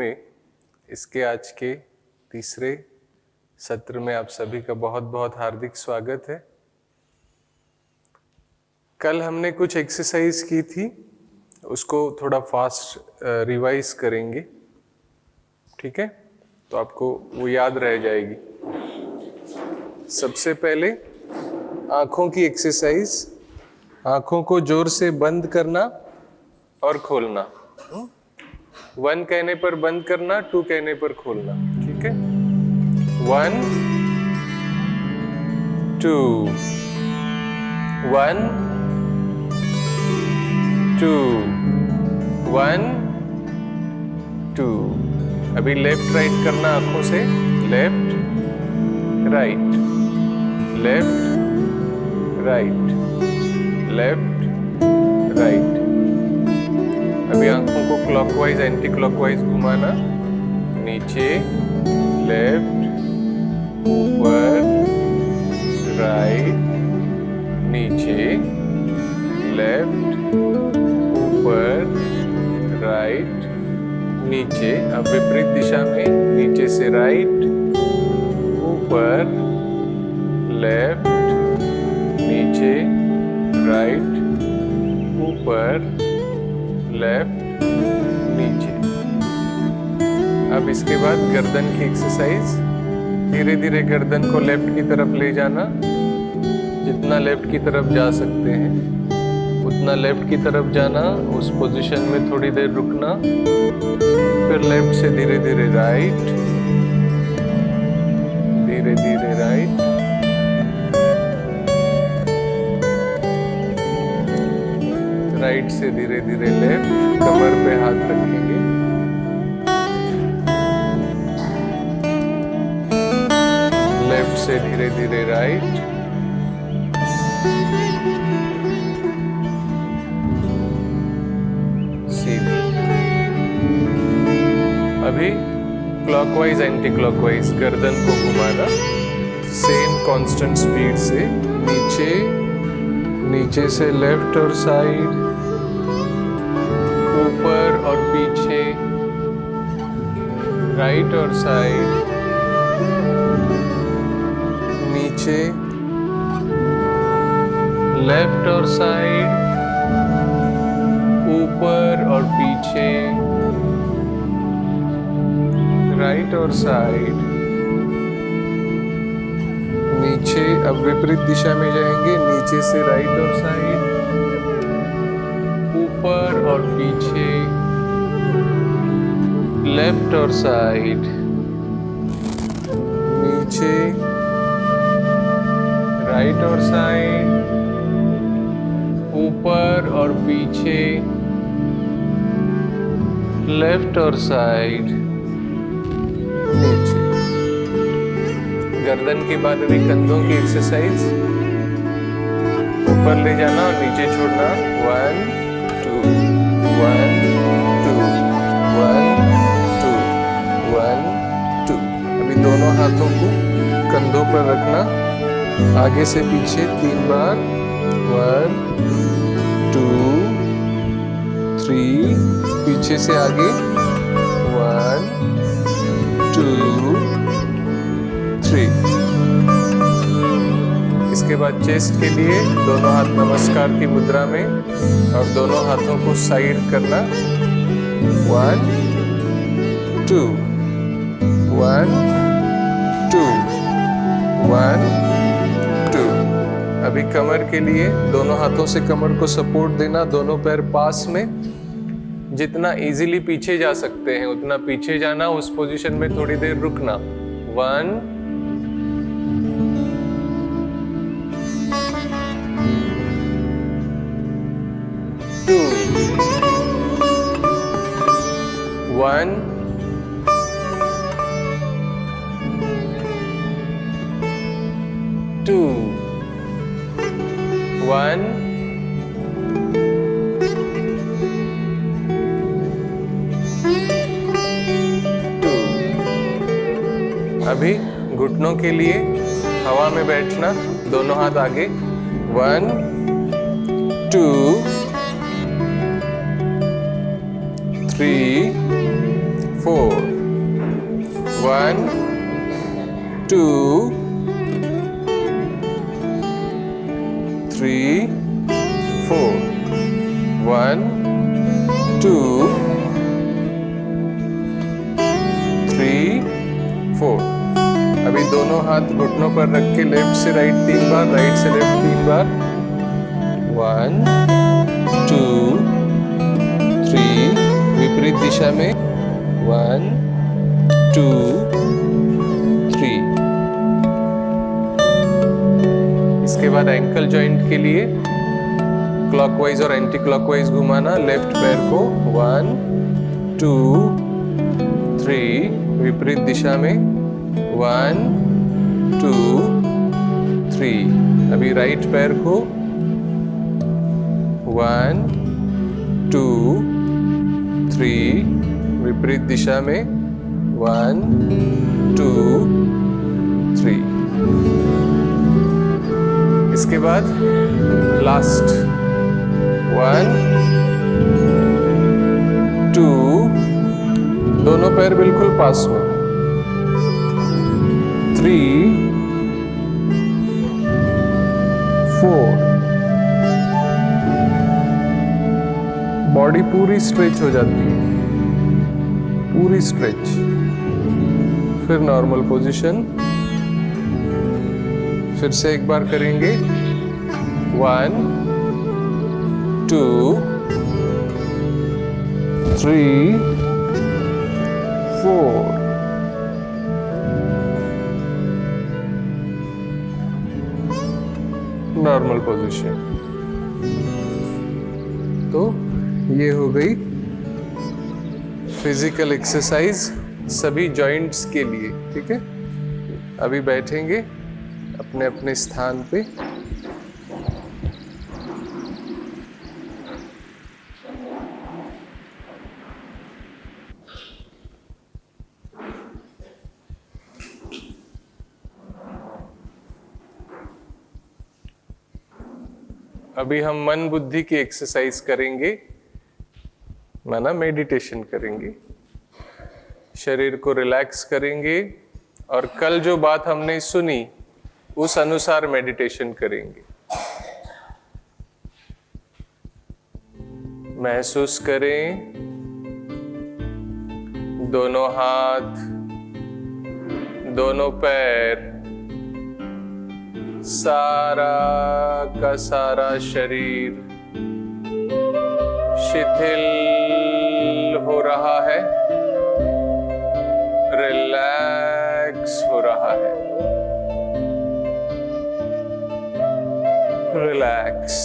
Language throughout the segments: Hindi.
में इसके आज के तीसरे सत्र में आप सभी का बहुत बहुत हार्दिक स्वागत है। कल हमने कुछ एक्सरसाइज की थी, उसको थोड़ा फास्ट रिवाइज करेंगे, ठीक है? तो आपको वो याद रह जाएगी। सबसे पहले आंखों की एक्सरसाइज, आंखों को जोर से बंद करना और खोलना। 1 कहने पर बंद करना, 2 कहने पर खोलना, ठीक है? 1 2 1 2 1 2। अभी लेफ्ट राइट करना आंखों से, left right left right left right. अभी आंखों को क्लॉकवाइज एंटी क्लॉकवाइज घुमाना, नीचे लेफ्ट ऊपर राइट नीचे लेफ्ट ऊपर राइट नीचे। अब विपरीत दिशा में, नीचे से राइट ऊपर लेफ्ट नीचे राइट ऊपर लेफ्ट नीचे। अब इसके बाद गर्दन की एक्सरसाइज, धीरे धीरे गर्दन को लेफ्ट की तरफ ले जाना, जितना लेफ्ट की तरफ जा सकते हैं उतना लेफ्ट की तरफ जाना, उस पोजीशन में थोड़ी देर रुकना, फिर लेफ्ट से धीरे धीरे राइट, धीरे धीरे राइट, राइट से धीरे धीरे लेफ्ट। कमर पे हाथ रखेंगे, लेफ्ट से धीरे धीरे राइट, सीधे। अभी क्लॉकवाइज एंटी क्लॉकवाइज गर्दन को घुमाना, सेम कांस्टेंट स्पीड से, नीचे नीचे से लेफ्ट और साइड, ऊपर और पीछे, राइट और साइड, नीचे लेफ्ट और साइड, ऊपर और पीछे, राइट और साइड, नीचे। अब विपरीत दिशा में जाएंगे, नीचे से राइट और साइड, ऊपर और पीछे, लेफ्ट और साइड, नीचे राइट और साइड, ऊपर और पीछे, लेफ्ट और साइड, नीचे। गर्दन के बाद अभी कंधों की एक्सरसाइज, ऊपर ले जाना और नीचे छोड़ना, 1 2 1 2 1 2 1 2। अभी दोनों हाथों को कंधों पर रखना, आगे से पीछे 3 बार, 1 2 3, पीछे से आगे 1 2 3। इसके बाद चेस्ट के लिए दोनों हाथ नमस्कार की मुद्रा में और दोनों हाथों को साइड करना, 1 2 1 2 1 2। अभी कमर के लिए दोनों हाथों से कमर को सपोर्ट देना, दोनों पैर पास में, जितना इजीली पीछे जा सकते हैं उतना पीछे जाना, उस पोजीशन में थोड़ी देर रुकना, 1 2 1 2 1 2। अभी घुटनों के लिए हवा में बैठना, दोनों हाथ आगे, 1 2 3 4 1 2 3 4 1 2 3 4। अभी दोनों हाथ घुटनों पर रख के लेफ्ट से राइट 3 बार, राइट से लेफ्ट 3 बार। 1 2 3, विपरीत दिशा में 1 2 3। इसके बाद एंकल जॉइंट के लिए क्लॉकवाइज और एंटी क्लॉकवाइज घुमाना। लेफ्ट पैर को 1 2 3, विपरीत दिशा में 1 2 3। अभी राइट पैर को 1 2 3, विपरीत दिशा में 1 2 3। इसके बाद लास्ट 1 2, दोनों पैर बिल्कुल पास में। 3 4, बॉडी पूरी स्ट्रेच हो जाती है, पूरी स्ट्रेच। फिर नॉर्मल पोजीशन। फिर से एक बार करेंगे। 1 2 3 4। Normal position. तो ये हो गई फिजिकल एक्सरसाइज सभी जॉइंट्स के लिए। ठीक है, अभी बैठेंगे अपने अपने स्थान पे। अभी हम मन बुद्धि की एक्सरसाइज करेंगे, माना मेडिटेशन करेंगे। शरीर को रिलैक्स करेंगे और कल जो बात हमने सुनी उस अनुसार मेडिटेशन करेंगे। महसूस करें दोनों हाथ, दोनों पैर, सारा का सारा शरीर शिथिल हो रहा है, रिलैक्स हो रहा है। रिलैक्स।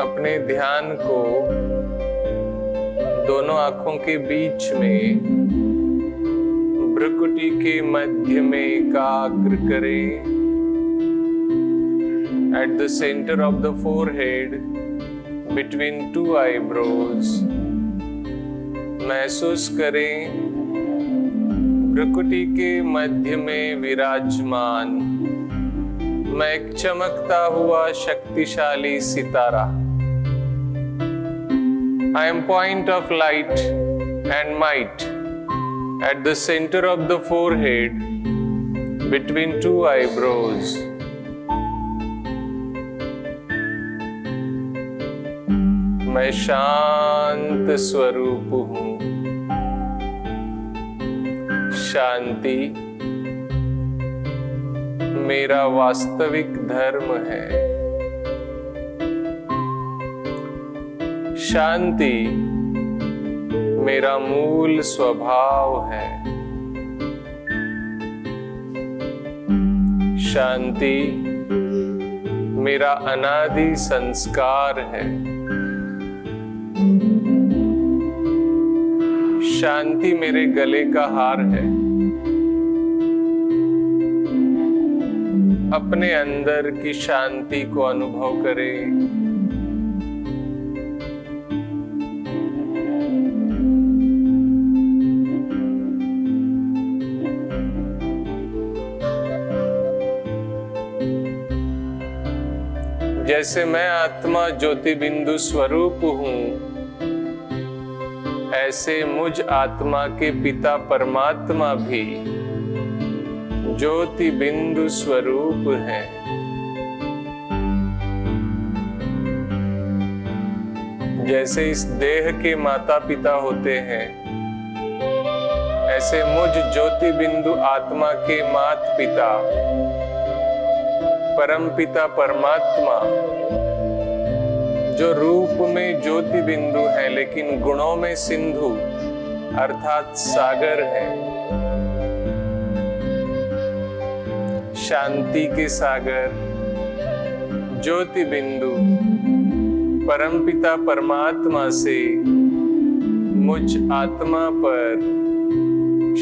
अपने ध्यान को दोनों आंखों के बीच में भ्रुकुटी के मध्य में एकाग्र करें। At the center of the forehead, between two eyebrows, महसूस करें भ्रुकुटी के मध्य में विराजमान मैं एक चमकता हुआ शक्तिशाली सितारा। I am point of light and might at the center of the forehead, between two eyebrows. मैं शांत स्वरूप हूं। शांति मेरा वास्तविक धर्म है। शांति मेरा मूल स्वभाव है। शांति मेरा अनादि संस्कार है। शांति मेरे गले का हार है। अपने अंदर की शांति को अनुभव करें। जैसे मैं आत्मा ज्योति बिंदु स्वरूप हूँ, ऐसे मुझ आत्मा के पिता परमात्मा भी ज्योति बिंदु स्वरूप है। जैसे इस देह के माता पिता होते हैं, ऐसे मुझ ज्योति बिंदु आत्मा के मात पिता परम पिता परमात्मा, जो रूप में ज्योति बिंदु है लेकिन गुणों में सिंधु अर्थात सागर है, शांति के सागर ज्योति बिंदु परमपिता परमात्मा से मुझ आत्मा पर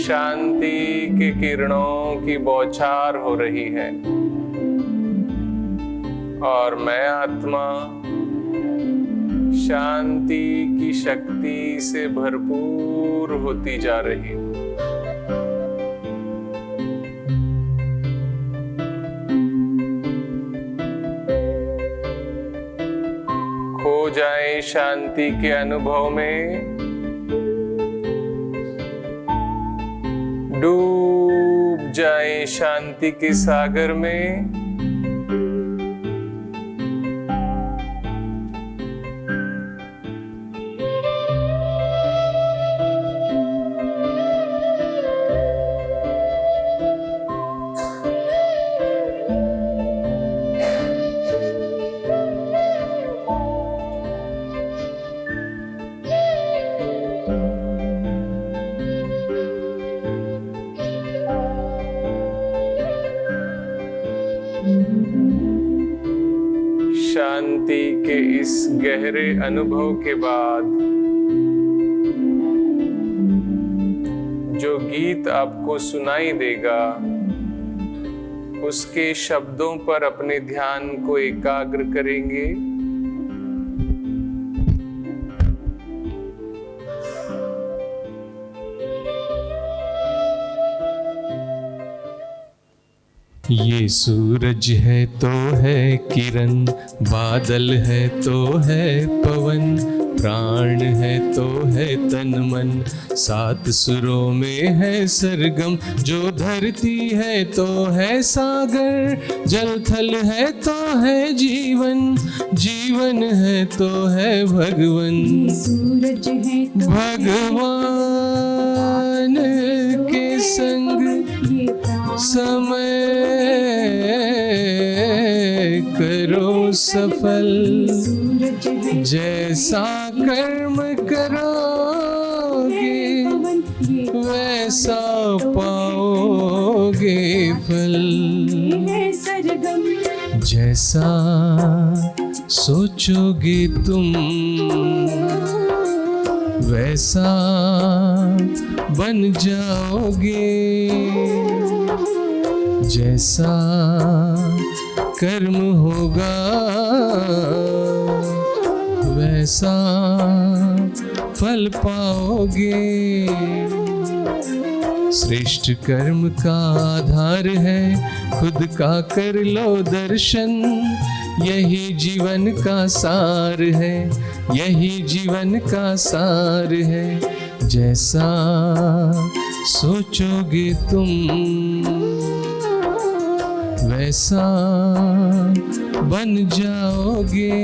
शांति के किरणों की बौछार हो रही है और मैं आत्मा शांति की शक्ति से भरपूर होती जा रही हूँ। खो जाए शांति के अनुभव में, डूब जाए शांति के सागर में, शांति के इस गहरे अनुभव के बाद जो गीत आपको सुनाई देगा, उसके शब्दों पर अपने ध्यान को एकाग्र करेंगे। ये सूरज है तो है किरण, बादल है तो है पवन, प्राण है तो है तन मन, सात सुरों में है सरगम, जो धरती है तो है सागर, जल थल है तो है जीवन, जीवन है तो है भगवन। सूरज है तो भगवान के संग समय करो सफल, जैसा कर्म करोगे वैसा पाओगे फल, जैसा सोचोगे तुम वैसा बन जाओगे, जैसा कर्म होगा वैसा फल पाओगे। श्रेष्ठ कर्म का आधार है खुद का कर लो दर्शन, यही जीवन का सार है, यही जीवन का सार है, जैसा सोचोगे तुम वैसा बन जाओगे,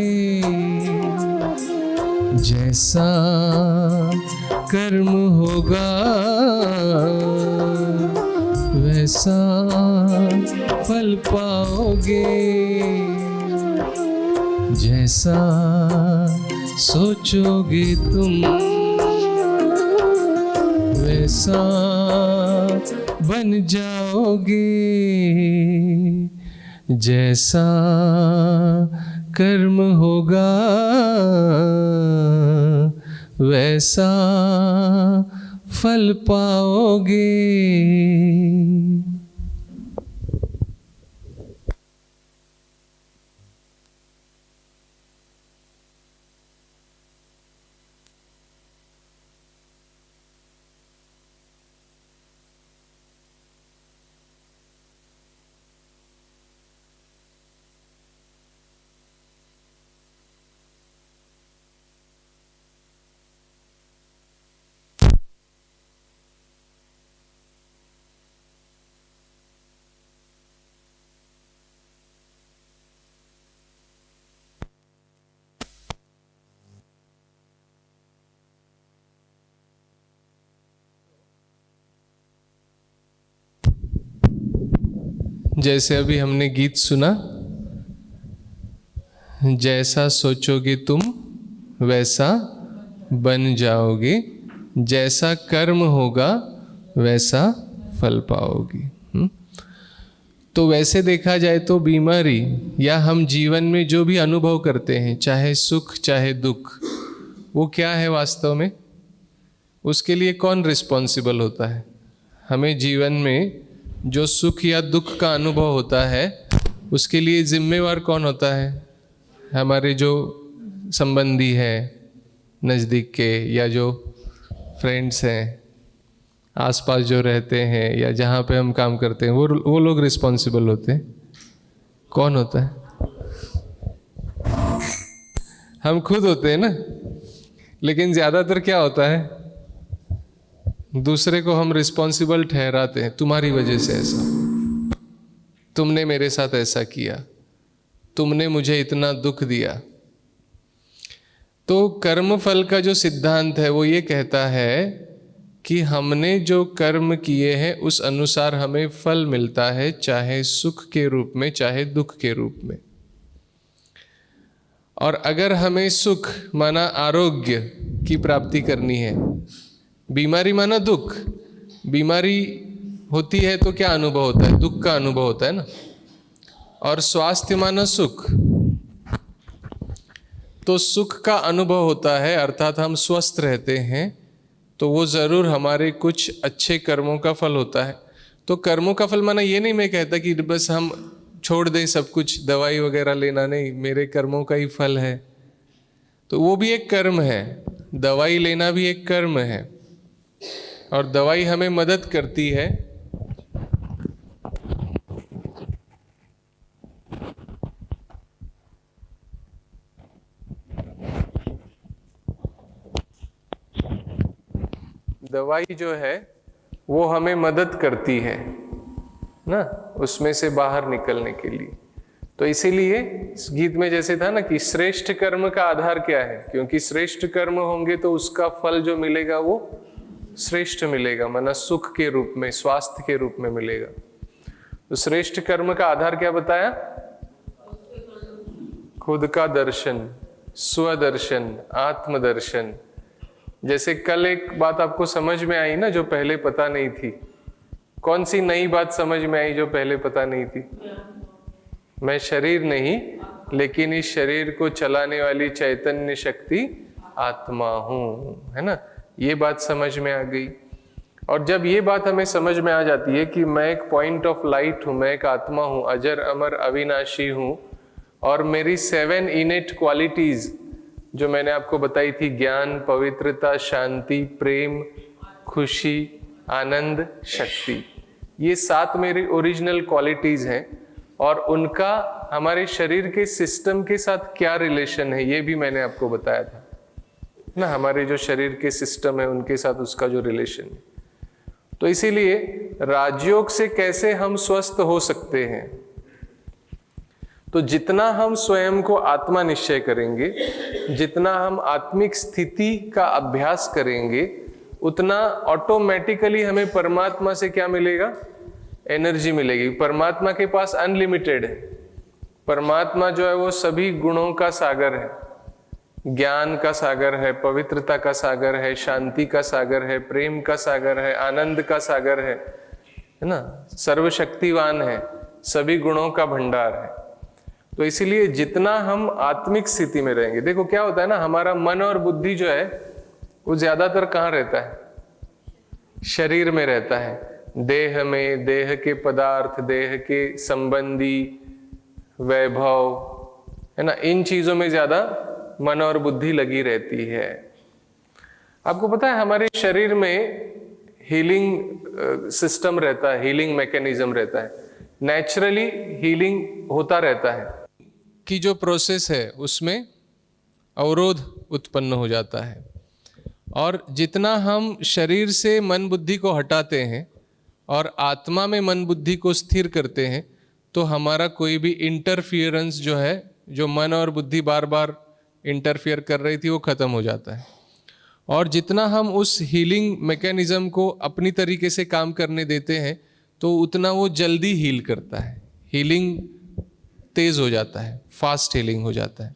जैसा कर्म होगा वैसा फल पाओगे, जैसा सोचोगे तुम वैसा बन जाओगे, जैसा कर्म होगा वैसा फल पाओगे। जैसे अभी हमने गीत सुना, जैसा सोचोगे तुम वैसा बन जाओगे, जैसा कर्म होगा वैसा फल पाओगे। तो वैसे देखा जाए तो बीमारी या हम जीवन में जो भी अनुभव करते हैं, चाहे सुख चाहे दुख, वो क्या है वास्तव में? उसके लिए कौन रिस्पॉन्सिबल होता है? हमें जीवन में जो सुख या दुख का अनुभव होता है उसके लिए जिम्मेवार कौन होता है? हमारे जो संबंधी हैं नज़दीक के, या जो फ्रेंड्स हैं आसपास जो रहते हैं, या जहाँ पे हम काम करते हैं, वो लोग रिस्पॉन्सिबल होते हैं। कौन होता है? हम खुद होते हैं ना। लेकिन ज़्यादातर क्या होता है, दूसरे को हम रिस्पॉन्सिबल ठहराते हैं। तुम्हारी वजह से ऐसा, तुमने मेरे साथ ऐसा किया, तुमने मुझे इतना दुख दिया। तो कर्म फल का जो सिद्धांत है वो ये कहता है कि हमने जो कर्म किए हैं उस अनुसार हमें फल मिलता है, चाहे सुख के रूप में चाहे दुख के रूप में। और अगर हमें सुख माना आरोग्य की प्राप्ति करनी है, बीमारी माना दुख, बीमारी होती है तो क्या अनुभव होता है? दुख का अनुभव होता है ना। और स्वास्थ्य माना सुख, तो सुख का अनुभव होता है, अर्थात हम स्वस्थ रहते हैं, तो वो ज़रूर हमारे कुछ अच्छे कर्मों का फल होता है। तो कर्मों का फल माना ये नहीं मैं कहता कि बस हम छोड़ दें सब कुछ, दवाई वगैरह लेना नहीं, मेरे कर्मों का ही फल है। तो वो भी एक कर्म है, दवाई लेना भी एक कर्म है। और दवाई हमें मदद करती है दवाई जो है वो हमें मदद करती है ना, उसमें से बाहर निकलने के लिए। तो इसीलिए इस गीत में जैसे था ना कि श्रेष्ठ कर्म का आधार क्या है, क्योंकि श्रेष्ठ कर्म होंगे तो उसका फल जो मिलेगा वो श्रेष्ठ मिलेगा, माना सुख के रूप में, स्वास्थ्य के रूप में मिलेगा। तो श्रेष्ठ कर्म का आधार क्या बताया? खुद का दर्शन, स्वदर्शन, आत्मदर्शन। जैसे कल एक बात आपको समझ में आई ना जो पहले पता नहीं थी। कौन सी नई बात समझ में आई जो पहले पता नहीं थी? मैं शरीर नहीं, लेकिन इस शरीर को चलाने वाली चैतन्य शक्ति आत्मा हूं, है ना। ये बात समझ में आ गई। और जब ये बात हमें समझ में आ जाती है कि मैं एक पॉइंट ऑफ लाइट हूं, मैं एक आत्मा हूं, अजर अमर अविनाशी हूं, और मेरी 7 इनेट क्वालिटीज जो मैंने आपको बताई थी, ज्ञान, पवित्रता, शांति, प्रेम, खुशी, आनंद, शक्ति, ये 7 मेरी ओरिजिनल क्वालिटीज हैं। और उनका हमारे शरीर के सिस्टम के साथ क्या रिलेशन है ये भी मैंने आपको बताया था ना। हमारे जो शरीर के सिस्टम है उनके साथ उसका जो रिलेशन है। तो इसीलिए राजयोग से कैसे हम स्वस्थ हो सकते हैं, तो जितना हम स्वयं को आत्मा निश्चय करेंगे, जितना हम आत्मिक स्थिति का अभ्यास करेंगे, उतना ऑटोमेटिकली हमें परमात्मा से क्या मिलेगा? एनर्जी मिलेगी। परमात्मा के पास अनलिमिटेड है। परमात्मा जो है वो सभी गुणों का सागर है, ज्ञान का सागर है, पवित्रता का सागर है, शांति का सागर है, प्रेम का सागर है, आनंद का सागर है ना, सर्वशक्तिवान है, सभी गुणों का भंडार है। तो इसीलिए जितना हम आत्मिक स्थिति में रहेंगे, देखो क्या होता है ना, हमारा मन और बुद्धि जो है वो ज्यादातर कहाँ रहता है? शरीर में रहता है, देह में, देह के पदार्थ, देह के संबंधी, वैभव, है ना, इन चीजों में ज्यादा मन और बुद्धि लगी रहती है। आपको पता है हमारे शरीर में हीलिंग सिस्टम रहता है, हीलिंग मैकेनिज्म रहता है, नेचुरली हीलिंग होता रहता है कि जो प्रोसेस है उसमें अवरोध उत्पन्न हो जाता है। और जितना हम शरीर से मन बुद्धि को हटाते हैं और आत्मा में मन बुद्धि को स्थिर करते हैं, तो हमारा कोई भी इंटरफियरेंस जो है, जो मन और बुद्धि बार बार इंटरफियर कर रही थी, वो खत्म हो जाता है। और जितना हम उस हीलिंग मैकेनिज्म को अपनी तरीके से काम करने देते हैं, तो उतना वो जल्दी हील करता है। हीलिंग तेज हो जाता है, फास्ट हीलिंग हो जाता है।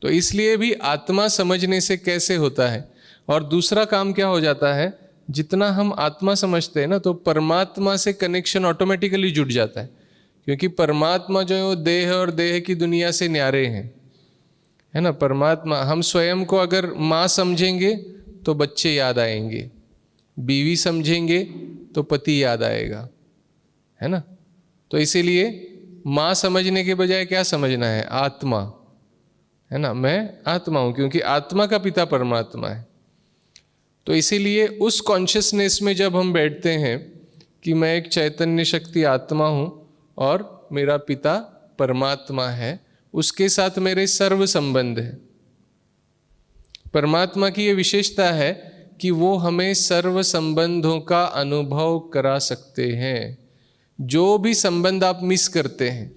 तो इसलिए भी आत्मा समझने से कैसे होता है। और दूसरा काम क्या हो जाता है, जितना हम आत्मा समझते हैं ना, तो परमात्मा से कनेक्शन ऑटोमेटिकली जुड़ जाता है, क्योंकि परमात्मा जो है वो देह और देह की दुनिया से न्यारे हैं, है ना। परमात्मा, हम स्वयं को अगर माँ समझेंगे तो बच्चे याद आएंगे, बीवी समझेंगे तो पति याद आएगा, है ना। तो इसीलिए माँ समझने के बजाय क्या समझना है, आत्मा, है ना। मैं आत्मा हूँ, क्योंकि आत्मा का पिता परमात्मा है। तो इसीलिए उस कॉन्शियसनेस में जब हम बैठते हैं कि मैं एक चैतन्य शक्ति आत्मा हूँ और मेरा पिता परमात्मा है, उसके साथ मेरे सर्व संबंध है। परमात्मा की ये विशेषता है कि वो हमें सर्व संबंधों का अनुभव करा सकते हैं। जो भी संबंध आप मिस करते हैं,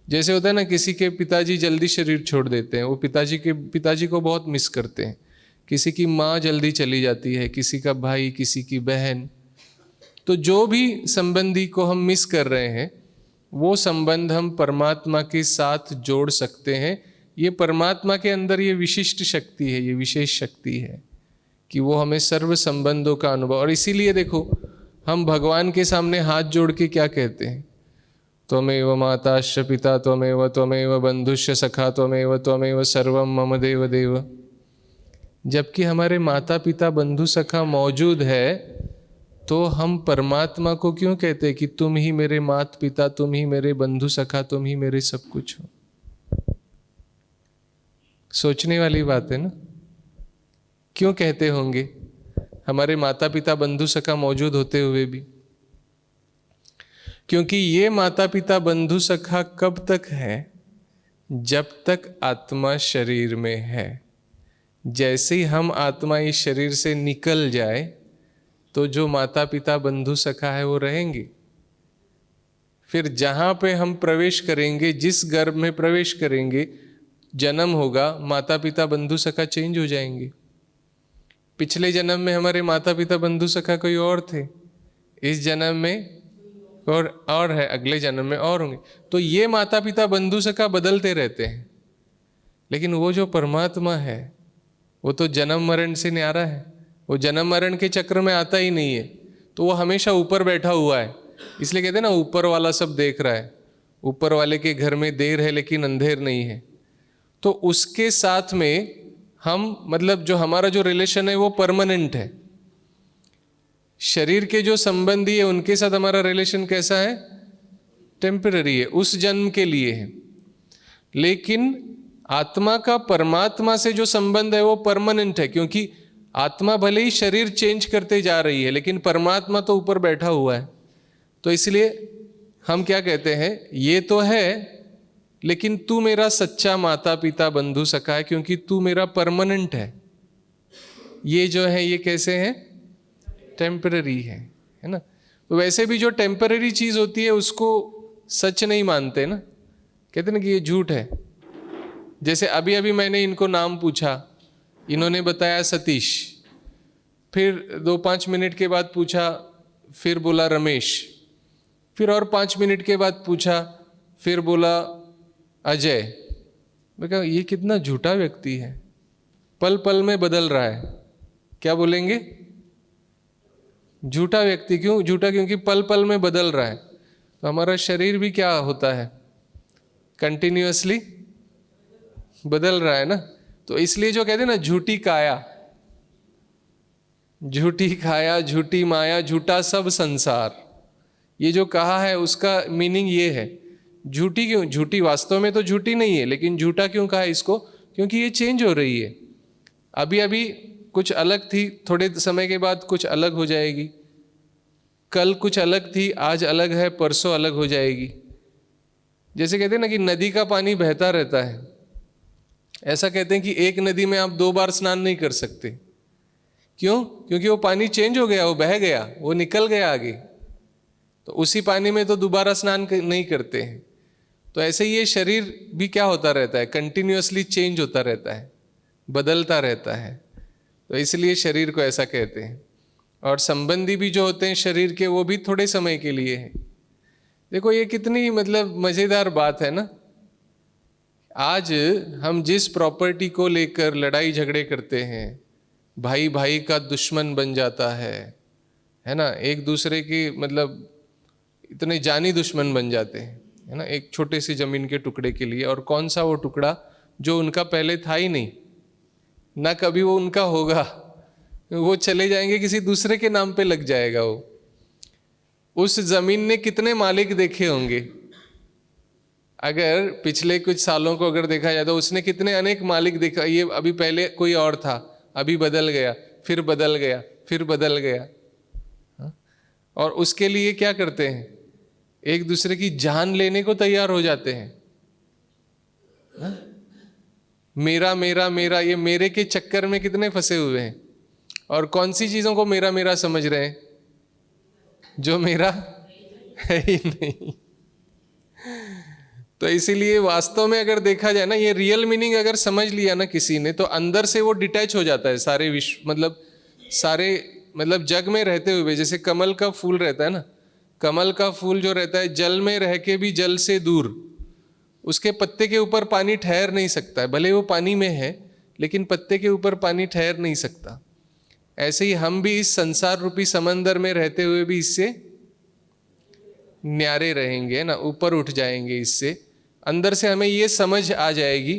जैसे होता है ना, किसी के पिताजी जल्दी शरीर छोड़ देते हैं, वो पिताजी को बहुत मिस करते हैं। किसी की माँ जल्दी चली जाती है, किसी का भाई, किसी की बहन। तो जो भी संबंधी को हम मिस कर रहे हैं, वो संबंध हम परमात्मा के साथ जोड़ सकते हैं। ये परमात्मा के अंदर ये विशिष्ट शक्ति है, ये विशेष शक्ति है कि वो हमें सर्व संबंधों का अनुभव। और इसीलिए देखो, हम भगवान के सामने हाथ जोड़ के क्या कहते हैं, त्वमेव माताश्च पिता त्वमेव बंधुश्च सखा त्वमेव सर्वम मम देव देव। जबकि हमारे माता पिता बंधु सखा मौजूद है, तो हम परमात्मा को क्यों कहते हैं कि तुम ही मेरे माता पिता, तुम ही मेरे बंधु सखा, तुम ही मेरे सब कुछ हो। सोचने वाली बात है ना। क्यों कहते होंगे, हमारे माता पिता बंधु सखा मौजूद होते हुए भी? क्योंकि ये माता पिता बंधु सखा कब तक है, जब तक आत्मा शरीर में है। जैसे ही हम आत्मा इस शरीर से निकल जाए, तो जो माता पिता बंधु सखा है वो रहेंगे। फिर जहाँ पे हम प्रवेश करेंगे, जिस गर्भ में प्रवेश करेंगे, जन्म होगा, माता पिता बंधु सखा चेंज हो जाएंगे। पिछले जन्म में हमारे माता पिता बंधु सखा कोई और थे, इस जन्म में और है, अगले जन्म में और होंगे। तो ये माता पिता बंधु सखा बदलते रहते हैं, लेकिन वो जो परमात्मा है वो तो जन्म मरण से न्यारा है, वो जन्म मरण के चक्र में आता ही नहीं है। तो वो हमेशा ऊपर बैठा हुआ है। इसलिए कहते हैं ना, ऊपर वाला सब देख रहा है, ऊपर वाले के घर में देर है लेकिन अंधेर नहीं है। तो उसके साथ में हम, मतलब जो हमारा जो रिलेशन है वो परमानेंट है। शरीर के जो संबंधी है उनके साथ हमारा रिलेशन कैसा है, टेम्पररी है, उस जन्म के लिए है। लेकिन आत्मा का परमात्मा से जो संबंध है वो परमानेंट है, क्योंकि आत्मा भले ही शरीर चेंज करते जा रही है, लेकिन परमात्मा तो ऊपर बैठा हुआ है। तो इसलिए हम क्या कहते हैं, ये तो है लेकिन तू मेरा सच्चा माता पिता बंधु सखा है, क्योंकि तू मेरा परमानेंट है। ये जो है ये कैसे है, टेम्पररी है ना। तो वैसे भी जो टेम्पररी चीज होती है उसको सच नहीं मानते ना, कहते ना कि ये झूठ है। जैसे अभी अभी मैंने इनको नाम पूछा, इन्होंने बताया सतीश, फिर 2-5 मिनट के बाद पूछा, फिर बोला रमेश, फिर और 5 मिनट के बाद पूछा, फिर बोला अजय। मैं कहा ये कितना झूठा व्यक्ति है, पल पल में बदल रहा है। क्या बोलेंगे, झूठा व्यक्ति। क्यों झूठा, क्योंकि पल पल में बदल रहा है। तो हमारा शरीर भी क्या होता है, कंटिन्यूअसली बदल रहा है ना। तो इसलिए जो कहते हैं ना, झूठी काया, झूठी काया, झूठी माया, झूठा सब संसार, ये जो कहा है उसका मीनिंग ये है। झूठी क्यों, झूठी वास्तव में तो झूठी नहीं है, लेकिन झूठा क्यों कहा इसको, क्योंकि ये चेंज हो रही है। अभी अभी कुछ अलग थी, थोड़े समय के बाद कुछ अलग हो जाएगी। कल कुछ अलग थी, आज अलग है, परसों अलग हो जाएगी। जैसे कहते हैं ना कि नदी का पानी बहता रहता है, ऐसा कहते हैं कि एक नदी में आप 2 बार स्नान नहीं कर सकते। क्यों, क्योंकि वो पानी चेंज हो गया, वो बह गया, वो निकल गया आगे। तो उसी पानी में तो दोबारा स्नान नहीं करते हैं। तो ऐसे ही ये शरीर भी क्या होता रहता है, कंटिन्यूअसली चेंज होता रहता है, बदलता रहता है। तो इसलिए शरीर को ऐसा कहते हैं। और संबंधी भी जो होते हैं शरीर के, वो भी थोड़े समय के लिए हैं। देखो ये कितनी मतलब मजेदार बात है ना। आज हम जिस प्रॉपर्टी को लेकर लड़ाई झगड़े करते हैं, भाई भाई का दुश्मन बन जाता है ना, एक दूसरे की मतलब इतने जानी दुश्मन बन जाते हैं, है ना, एक छोटे सी जमीन के टुकड़े के लिए। और कौन सा वो टुकड़ा जो उनका पहले था ही नहीं, ना कभी वो उनका होगा, वो चले जाएंगे, किसी दूसरे के नाम पे लग जाएगा वो। उस जमीन ने कितने मालिक देखे होंगे, अगर पिछले कुछ सालों को अगर देखा जाए तो उसने कितने अनेक मालिक देखा। ये अभी पहले कोई और था, अभी बदल गया, फिर बदल गया, फिर बदल गया। और उसके लिए क्या करते हैं, एक दूसरे की जान लेने को तैयार हो जाते हैं। मेरा मेरा मेरा, ये मेरे के चक्कर में कितने फंसे हुए हैं। और कौन सी चीजों को मेरा मेरा समझ रहे हैं, जो मेरा है ही नहीं। तो इसीलिए वास्तव में अगर देखा जाए ना, ये रियल मीनिंग अगर समझ लिया ना किसी ने, तो अंदर से वो डिटैच हो जाता है सारे विश्व, मतलब जग में रहते हुए। जैसे कमल का फूल रहता है ना, कमल का फूल जो रहता है जल में रह के भी जल से दूर, उसके पत्ते के ऊपर पानी ठहर नहीं सकता है, भले वो पानी में है लेकिन पत्ते के ऊपर पानी ठहर नहीं सकता। ऐसे ही हम भी इस संसार रूपी समंदर में रहते हुए भी इससे न्यारे रहेंगे ना, ऊपर उठ जाएंगे इससे। अंदर से हमें ये समझ आ जाएगी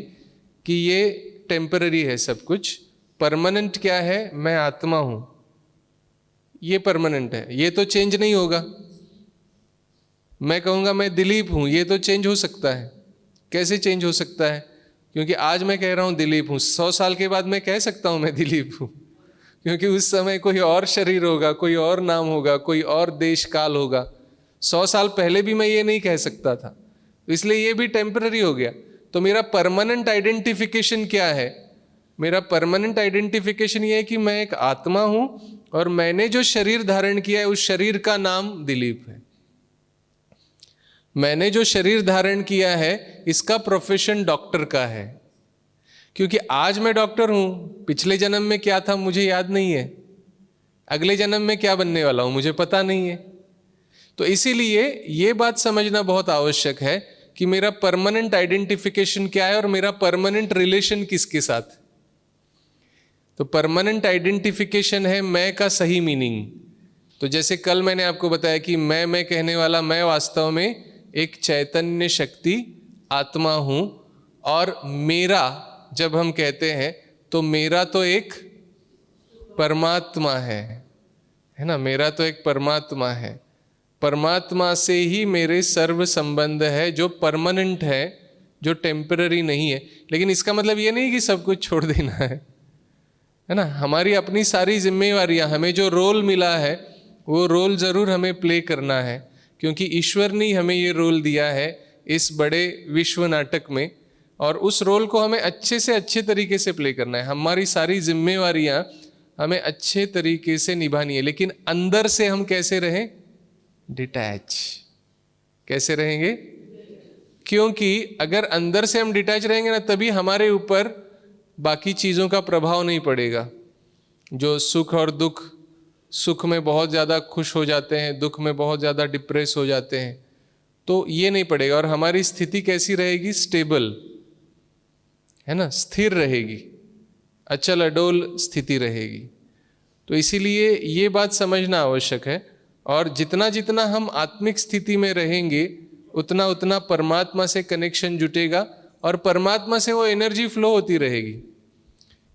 कि ये टेम्पररी है सब कुछ, परमानेंट क्या है, मैं आत्मा हूं, ये परमानेंट है, ये तो चेंज नहीं होगा। मैं कहूँगा मैं दिलीप हूँ, ये तो चेंज हो सकता है। कैसे चेंज हो सकता है? क्योंकि आज मैं कह रहा हूँ दिलीप हूँ, 100 साल के बाद मैं कह सकता हूँ मैं दिलीप हूँ, क्योंकि उस समय कोई और शरीर होगा, कोई और नाम होगा, कोई और देश काल होगा। 100 साल पहले भी मैं ये नहीं कह सकता था, इसलिए ये भी टेम्पररी हो गया। तो मेरा परमानेंट आइडेंटिफिकेशन क्या है? मेरा परमानेंट आइडेंटिफिकेशन ये है कि मैं एक आत्मा हूं और मैंने जो शरीर धारण किया है उस शरीर का नाम दिलीप है। मैंने जो शरीर धारण किया है इसका प्रोफेशन डॉक्टर का है, क्योंकि आज मैं डॉक्टर हूं, पिछले जन्म में क्या था मुझे याद नहीं है, अगले जन्म में क्या बनने वाला हूं मुझे पता नहीं है। तो इसीलिए ये बात समझना बहुत आवश्यक है कि मेरा परमानेंट आइडेंटिफिकेशन क्या है और मेरा परमानेंट रिलेशन किसके साथ। तो परमानेंट आइडेंटिफिकेशन है मैं का सही मीनिंग। तो जैसे कल मैंने आपको बताया कि मैं कहने वाला मैं वास्तव में एक चैतन्य शक्ति आत्मा हूं, और मेरा जब हम कहते हैं तो मेरा तो एक परमात्मा है ना, मेरा तो एक परमात्मा है। परमात्मा से ही मेरे सर्व संबंध है, जो परमानेंट है, जो टेम्पररी नहीं है। लेकिन इसका मतलब ये नहीं कि सब कुछ छोड़ देना है ना। हमारी अपनी सारी जिम्मेवारियां, हमें जो रोल मिला है वो रोल जरूर हमें प्ले करना है, क्योंकि ईश्वर ने हमें ये रोल दिया है इस बड़े विश्व नाटक में, और उस रोल को हमें अच्छे से अच्छे तरीके से प्ले करना है। हमारी सारी जिम्मेवारियां हमें अच्छे तरीके से निभानी है, लेकिन अंदर से हम कैसे रहें? डिटैच। कैसे रहेंगे? क्योंकि अगर अंदर से हम डिटैच रहेंगे ना, तभी हमारे ऊपर बाकी चीज़ों का प्रभाव नहीं पड़ेगा। जो सुख और दुख, सुख में बहुत ज़्यादा खुश हो जाते हैं, दुख में बहुत ज़्यादा डिप्रेस हो जाते हैं, तो ये नहीं पड़ेगा। और हमारी स्थिति कैसी रहेगी? स्टेबल, है ना, स्थिर रहेगी, अचल अडोल स्थिति रहेगी। तो इसीलिए ये बात समझना आवश्यक है। और जितना जितना हम आत्मिक स्थिति में रहेंगे उतना उतना परमात्मा से कनेक्शन जुटेगा, और परमात्मा से वो एनर्जी फ्लो होती रहेगी।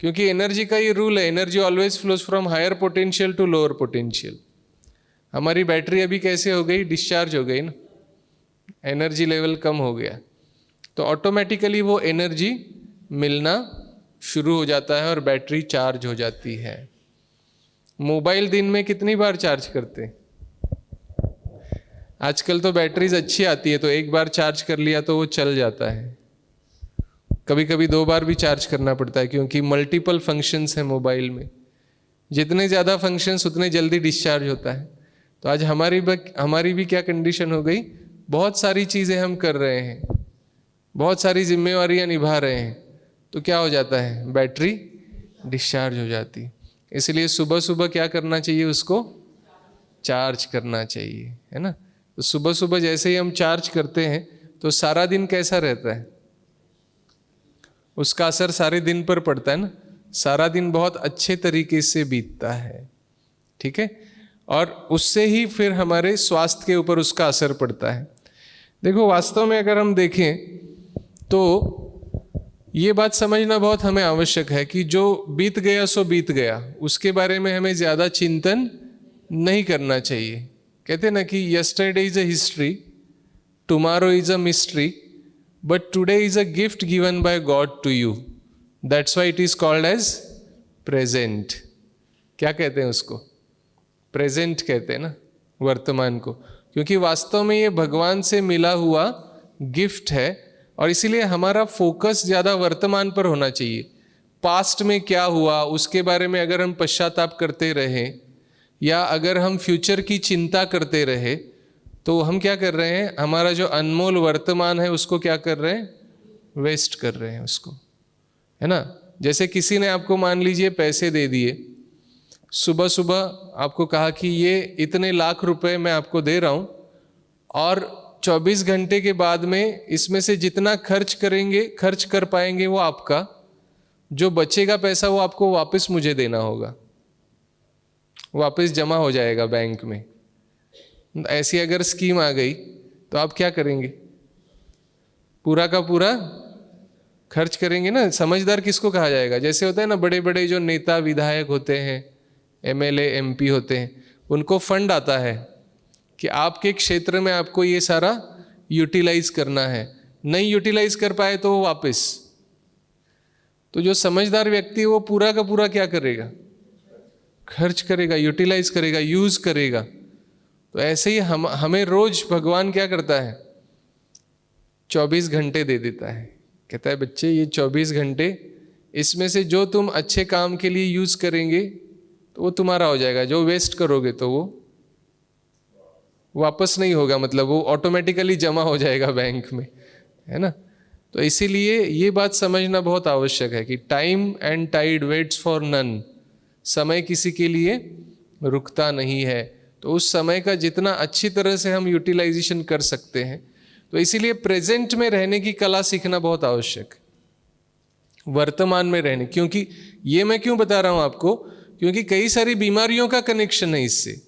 क्योंकि एनर्जी का ये रूल है, energy always flows from higher potential to lower potential. हमारी बैटरी अभी कैसे हो गई? डिस्चार्ज हो गई ना, एनर्जी लेवल कम हो गया, तो ऑटोमेटिकली वो एनर्जी मिलना शुरू हो जाता है और बैटरी चार्ज हो जाती है। मोबाइल दिन में कितनी बार चार्ज करते हैं? आजकल तो बैटरीज अच्छी आती है, तो एक बार चार्ज कर लिया तो वो चल जाता है। कभी कभी 2 बार भी चार्ज करना पड़ता है, क्योंकि मल्टीपल फंक्शंस हैं मोबाइल में। जितने ज़्यादा फंक्शंस उतने जल्दी डिस्चार्ज होता है। तो आज हमारी भी क्या कंडीशन हो गई? बहुत सारी चीज़ें हम कर रहे हैं, बहुत सारी जिम्मेवारियां निभा रहे हैं, तो क्या हो जाता है? बैटरी डिस्चार्ज हो जाती। इसलिए सुबह सुबह क्या करना चाहिए? उसको चार्ज करना चाहिए, है ना। तो सुबह सुबह जैसे ही हम चार्ज करते हैं तो सारा दिन कैसा रहता है, उसका असर सारे दिन पर पड़ता है ना, सारा दिन बहुत अच्छे तरीके से बीतता है, ठीक है। और उससे ही फिर हमारे स्वास्थ्य के ऊपर उसका असर पड़ता है। देखो वास्तव में अगर हम देखें तो ये बात समझना बहुत हमें आवश्यक है कि जो बीत गया सो बीत गया, उसके बारे में हमें ज़्यादा चिंतन नहीं करना चाहिए। कहते हैं ना कि yesterday is a history, tomorrow is a mystery, but today is a gift given by God to you, that's why it is called as present. क्या कहते हैं उसको, प्रेजेंट कहते हैं ना वर्तमान को, क्योंकि वास्तव में ये भगवान से मिला हुआ गिफ्ट है। और इसीलिए हमारा फोकस ज़्यादा वर्तमान पर होना चाहिए। पास्ट में क्या हुआ उसके बारे में अगर हम पश्चाताप करते रहे या अगर हम फ्यूचर की चिंता करते रहे तो हम क्या कर रहे हैं, हमारा जो अनमोल वर्तमान है उसको क्या कर रहे हैं, वेस्ट कर रहे हैं उसको, है ना। जैसे किसी ने आपको मान लीजिए पैसे दे दिए, सुबह सुबह आपको कहा कि ये इतने लाख रुपए मैं आपको दे रहा हूँ और 24 घंटे के बाद में इसमें से जितना खर्च खर्च कर पाएंगे वो आपका, जो बचेगा पैसा वो आपको वापस मुझे देना होगा, वापस जमा हो जाएगा बैंक में। ऐसी अगर स्कीम आ गई तो आप क्या करेंगे, पूरा का पूरा खर्च करेंगे ना। समझदार किसको कहा जाएगा, जैसे होता है ना बड़े बड़े जो नेता विधायक होते हैं, एमएलए एमपी होते हैं, उनको फंड आता है कि आपके क्षेत्र में आपको ये सारा यूटिलाइज करना है, नहीं यूटिलाइज कर पाए तो वो वापस। तो जो समझदार व्यक्ति है वो पूरा का पूरा क्या करेगा, खर्च करेगा, यूटिलाइज करेगा, यूज करेगा। तो ऐसे ही हमें रोज भगवान क्या करता है, 24 घंटे दे देता है। कहता है बच्चे ये 24 घंटे, इसमें से जो तुम अच्छे काम के लिए यूज करेंगे तो वो तुम्हारा हो जाएगा, जो वेस्ट करोगे तो वो वापस नहीं होगा, मतलब वो ऑटोमेटिकली जमा हो जाएगा बैंक में, है ना। तो इसीलिए ये बात समझना बहुत आवश्यक है कि time and tide waits for none, समय किसी के लिए रुकता नहीं है। तो उस समय का जितना अच्छी तरह से हम यूटिलाइजेशन कर सकते हैं, तो इसीलिए प्रेजेंट में रहने की कला सीखना बहुत आवश्यक है, वर्तमान में रहने। क्योंकि ये मैं क्यों बता रहा हूँ आपको, क्योंकि कई सारी बीमारियों का कनेक्शन है इससे।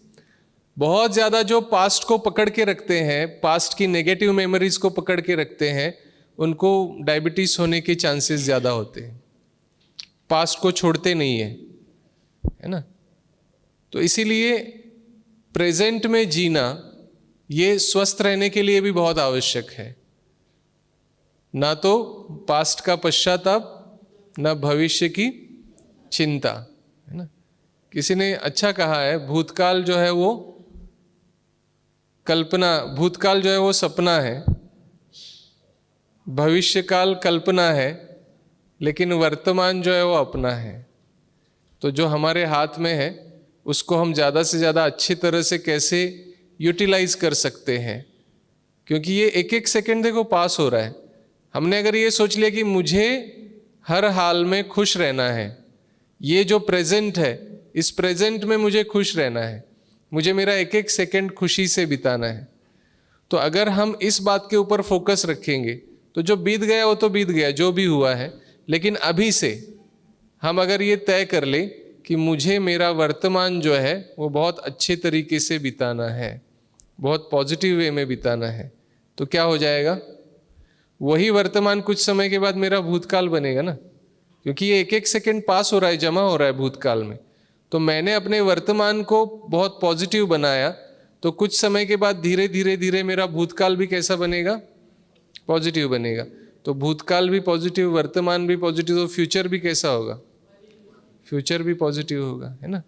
बहुत ज़्यादा जो पास्ट को पकड़ के रखते हैं, पास्ट की नेगेटिव मेमोरीज को पकड़ के रखते हैं, उनको डायबिटीज़ होने के चांसेस ज़्यादा होते हैं, पास्ट को छोड़ते नहीं है ना। तो इसीलिए प्रेजेंट में जीना ये स्वस्थ रहने के लिए भी बहुत आवश्यक है। ना तो पास्ट का पश्चाताप, ना भविष्य की चिंता, है ना। किसी ने अच्छा कहा है, भूतकाल जो है वो कल्पना, भूतकाल जो है वो सपना है, भविष्यकाल कल्पना है, लेकिन वर्तमान जो है वो अपना है। तो जो हमारे हाथ में है उसको हम ज़्यादा से ज़्यादा अच्छी तरह से कैसे यूटिलाइज कर सकते हैं, क्योंकि ये एक एक सेकंड देखो पास हो रहा है। हमने अगर ये सोच लिया कि मुझे हर हाल में खुश रहना है, ये जो प्रेजेंट है इस प्रेजेंट में मुझे खुश रहना है, मुझे मेरा एक एक सेकंड खुशी से बिताना है, तो अगर हम इस बात के ऊपर फोकस रखेंगे तो जो बीत गया वो तो बीत गया, जो भी हुआ है। लेकिन अभी से हम अगर ये तय कर ले कि मुझे मेरा वर्तमान जो है वो बहुत अच्छे तरीके से बिताना है, बहुत पॉजिटिव वे में बिताना है, तो क्या हो जाएगा, वही वर्तमान कुछ समय के बाद मेरा भूतकाल बनेगा ना। क्योंकि ये एक एक सेकंड पास हो रहा है, जमा हो रहा है भूतकाल में। तो मैंने अपने वर्तमान को बहुत पॉजिटिव बनाया, तो कुछ समय के बाद धीरे धीरे धीरे मेरा भूतकाल भी कैसा बनेगा, पॉजिटिव बनेगा। तो भूतकाल भी पॉजिटिव, वर्तमान भी पॉजिटिव, तो फ्यूचर भी कैसा होगा, फ्यूचर भी पॉजिटिव होगा, है ना।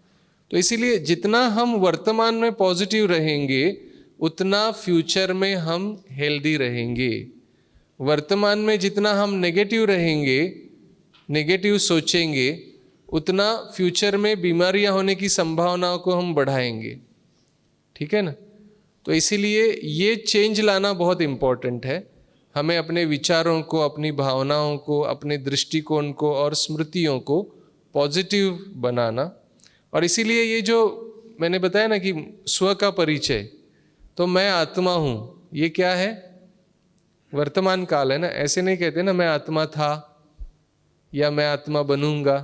तो इसीलिए जितना हम वर्तमान में पॉजिटिव रहेंगे उतना फ्यूचर में हम हेल्दी रहेंगे। वर्तमान में जितना हम नेगेटिव रहेंगे, नेगेटिव सोचेंगे, उतना फ्यूचर में बीमारियां होने की संभावनाओं को हम बढ़ाएंगे, ठीक है ना। तो इसीलिए ये चेंज लाना बहुत इम्पोर्टेंट है। हमें अपने विचारों को, अपनी भावनाओं को, अपने दृष्टिकोण को और स्मृतियों को पॉजिटिव बनाना। और इसीलिए ये जो मैंने बताया ना कि स्व का परिचय, तो मैं आत्मा हूं, ये क्या है? वर्तमान काल है ना। ऐसे नहीं कहते ना मैं आत्मा था या मैं आत्मा बनूंगा।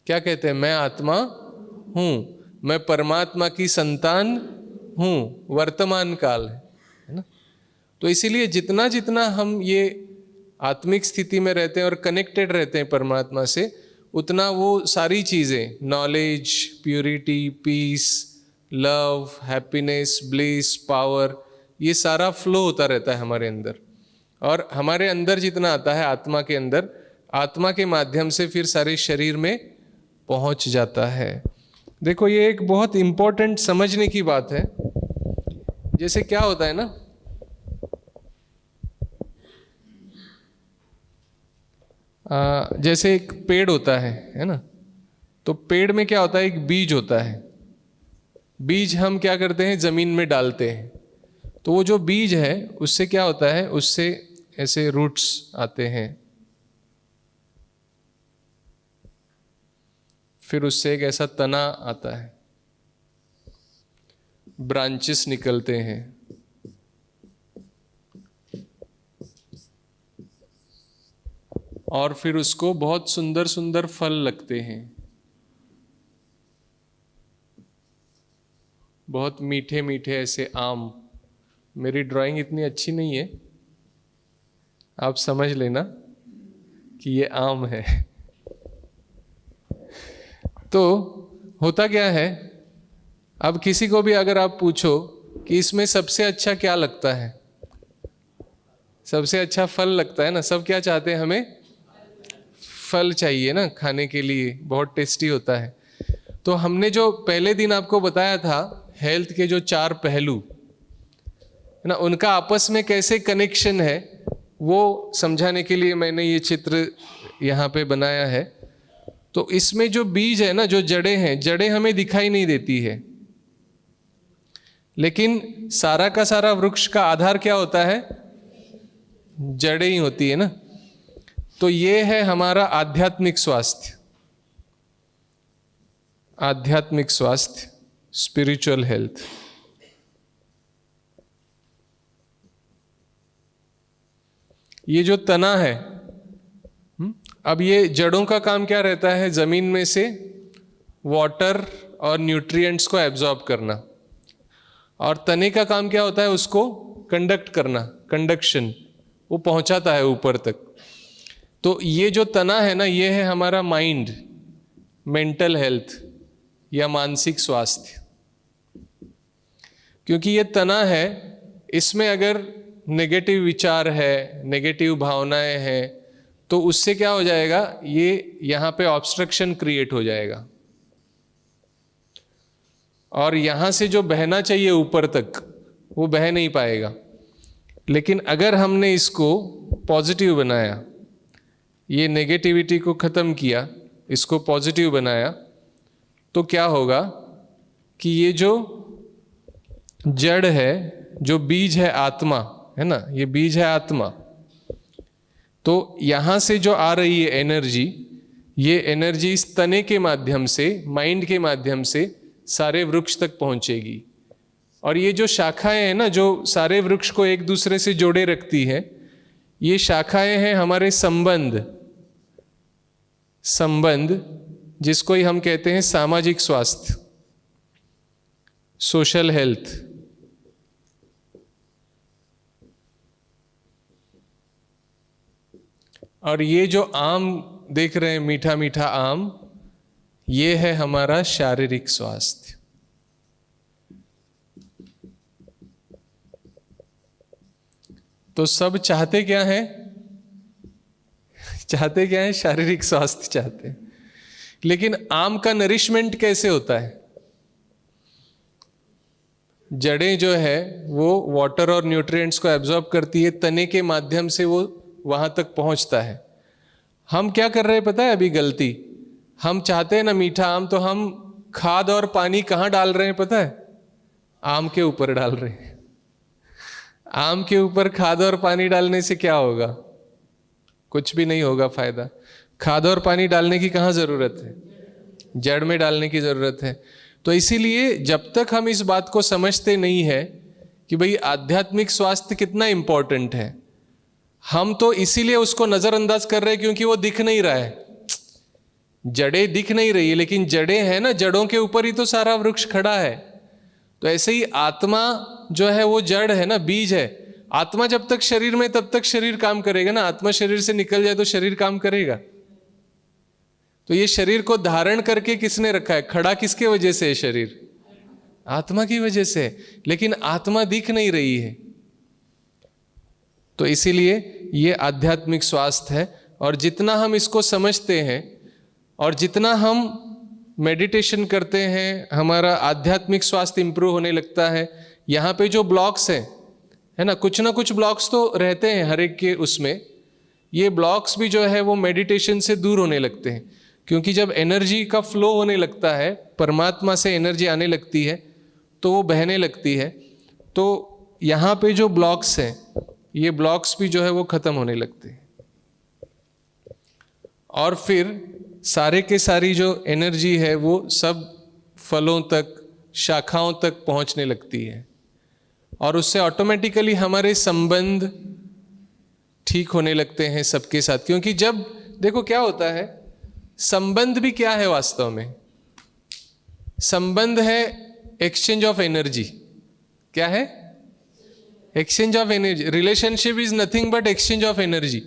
क्या कहते हैं? मैं आत्मा हूं, मैं परमात्मा की संतान हूं। वर्तमान काल है ना। तो इसीलिए जितना जितना हम ये आत्मिक स्थिति में रहते हैं और कनेक्टेड रहते हैं परमात्मा से, उतना वो सारी चीजें, knowledge, purity, peace, love, happiness, bliss, power, ये सारा फ्लो होता रहता है हमारे अंदर। और हमारे अंदर जितना आता है आत्मा के अंदर, आत्मा के माध्यम से फिर सारे शरीर में पहुंच जाता है। देखो ये एक बहुत इंपॉर्टेंट समझने की बात है। जैसे क्या होता है ना, जैसे एक पेड़ होता है ना। तो पेड़ में क्या होता है? एक बीज होता है। बीज हम क्या करते हैं? जमीन में डालते हैं। तो वो जो बीज है उससे क्या होता है? उससे ऐसे रूट्स आते हैं, फिर उससे एक ऐसा तना आता है, ब्रांचेस निकलते हैं, और फिर उसको बहुत सुंदर सुंदर फल लगते हैं, बहुत मीठे मीठे ऐसे आम। मेरी ड्राइंग इतनी अच्छी नहीं है, आप समझ लेना कि ये आम है। तो होता क्या है, अब किसी को भी अगर आप पूछो कि इसमें सबसे अच्छा क्या लगता है, सबसे अच्छा फल लगता है ना। सब क्या चाहते हैं? हमें फल चाहिए ना खाने के लिए, बहुत टेस्टी होता है। तो हमने जो पहले दिन आपको बताया था हेल्थ के जो 4 पहलू है ना, उनका आपस में कैसे कनेक्शन है, वो समझाने के लिए मैंने ये चित्र यहाँ पे बनाया है। तो इसमें जो बीज है ना, जो जड़ें हैं, जड़ें हमें दिखाई नहीं देती है, लेकिन सारा का सारा वृक्ष का आधार क्या होता है? जड़ें ही होती है ना। तो ये है हमारा आध्यात्मिक स्वास्थ्य, आध्यात्मिक स्वास्थ्य, स्पिरिचुअल हेल्थ। ये जो तना है, अब ये जड़ों का काम क्या रहता है? जमीन में से वाटर और न्यूट्रिएंट्स को एब्जॉर्ब करना, और तने का काम क्या होता है? उसको कंडक्ट करना, कंडक्शन, वो पहुंचाता है ऊपर तक। तो ये जो तना है ना, ये है हमारा माइंड, मेंटल हेल्थ या मानसिक स्वास्थ्य। क्योंकि ये तना है, इसमें अगर नेगेटिव विचार है, नेगेटिव भावनाएं हैं, तो उससे क्या हो जाएगा? ये यहाँ पे ऑब्स्ट्रक्शन क्रिएट हो जाएगा, और यहाँ से जो बहना चाहिए ऊपर तक, वो बह नहीं पाएगा। लेकिन अगर हमने इसको पॉजिटिव बनाया, ये नेगेटिविटी को ख़त्म किया, इसको पॉजिटिव बनाया, तो क्या होगा कि ये जो जड़ है, जो बीज है आत्मा है ना, ये बीज है आत्मा। तो यहाँ से जो आ रही है एनर्जी, ये एनर्जी इस तने के माध्यम से, माइंड के माध्यम से सारे वृक्ष तक पहुँचेगी। और ये जो शाखाएं हैं ना, जो सारे वृक्ष को एक दूसरे से जोड़े रखती है, ये शाखाएं हैं हमारे संबंध, जिसको ही हम कहते हैं सामाजिक स्वास्थ्य, सोशल हेल्थ। और ये जो आम देख रहे हैं, मीठा मीठा आम, ये है हमारा शारीरिक स्वास्थ्य। तो सब चाहते क्या है? चाहते क्या है? शारीरिक स्वास्थ्य चाहते हैं। लेकिन आम का नरिशमेंट कैसे होता है? जड़ें जो है वो वाटर और न्यूट्रिएंट्स को एब्जॉर्ब करती है, तने के माध्यम से वो वहां तक पहुंचता है। हम क्या कर रहे हैं पता है? अभी गलती, हम चाहते हैं ना मीठा आम, तो हम खाद और पानी कहाँ डाल रहे हैं पता है? आम के ऊपर डाल रहे हैं। आम के ऊपर खाद और पानी डालने से क्या होगा? कुछ भी नहीं होगा फायदा। खाद और पानी डालने की कहाँ जरूरत है? जड़ में डालने की जरूरत है। तो इसीलिए जब तक हम इस बात को समझते नहीं है कि भाई आध्यात्मिक स्वास्थ्य कितना इंपॉर्टेंट है, हम तो इसीलिए उसको नजरअंदाज कर रहे हैं क्योंकि वो दिख नहीं रहा है, जड़ें दिख नहीं रही है, लेकिन जड़ें हैं ना, जड़ों के ऊपर ही तो सारा वृक्ष खड़ा है। तो ऐसे ही आत्मा जो है वो जड़ है ना, बीज है। आत्मा जब तक शरीर में तब तक शरीर काम करेगा ना, आत्मा शरीर से निकल जाए तो शरीर काम करेगा। तो ये शरीर को धारण करके किसने रखा है, खड़ा किसके वजह से है शरीर, आत्मा की वजह से, लेकिन आत्मा दिख नहीं रही है। तो इसीलिए ये आध्यात्मिक स्वास्थ्य है। और जितना हम इसको समझते हैं और जितना हम मेडिटेशन करते हैं, हमारा आध्यात्मिक स्वास्थ्य इंप्रूव होने लगता है। यहाँ पे जो ब्लॉक्स है ना, कुछ ना कुछ ब्लॉक्स तो रहते हैं हर एक के उसमें, ये ब्लॉक्स भी जो है वो मेडिटेशन से दूर होने लगते हैं। क्योंकि जब एनर्जी का फ्लो होने लगता है, परमात्मा से एनर्जी आने लगती है तो वो बहने लगती है, तो यहाँ पे जो ब्लॉक्स हैं, ये ब्लॉक्स भी जो है वो खत्म होने लगते हैं। और फिर सारे के सारी जो एनर्जी है वो सब फलों तक, शाखाओं तक पहुंचने लगती है। और उससे ऑटोमेटिकली हमारे संबंध ठीक होने लगते हैं सबके साथ। क्योंकि जब देखो क्या होता है, संबंध भी क्या है वास्तव में, संबंध है एक्सचेंज ऑफ एनर्जी। क्या है, exchange of energy. Relationship is nothing but exchange of energy.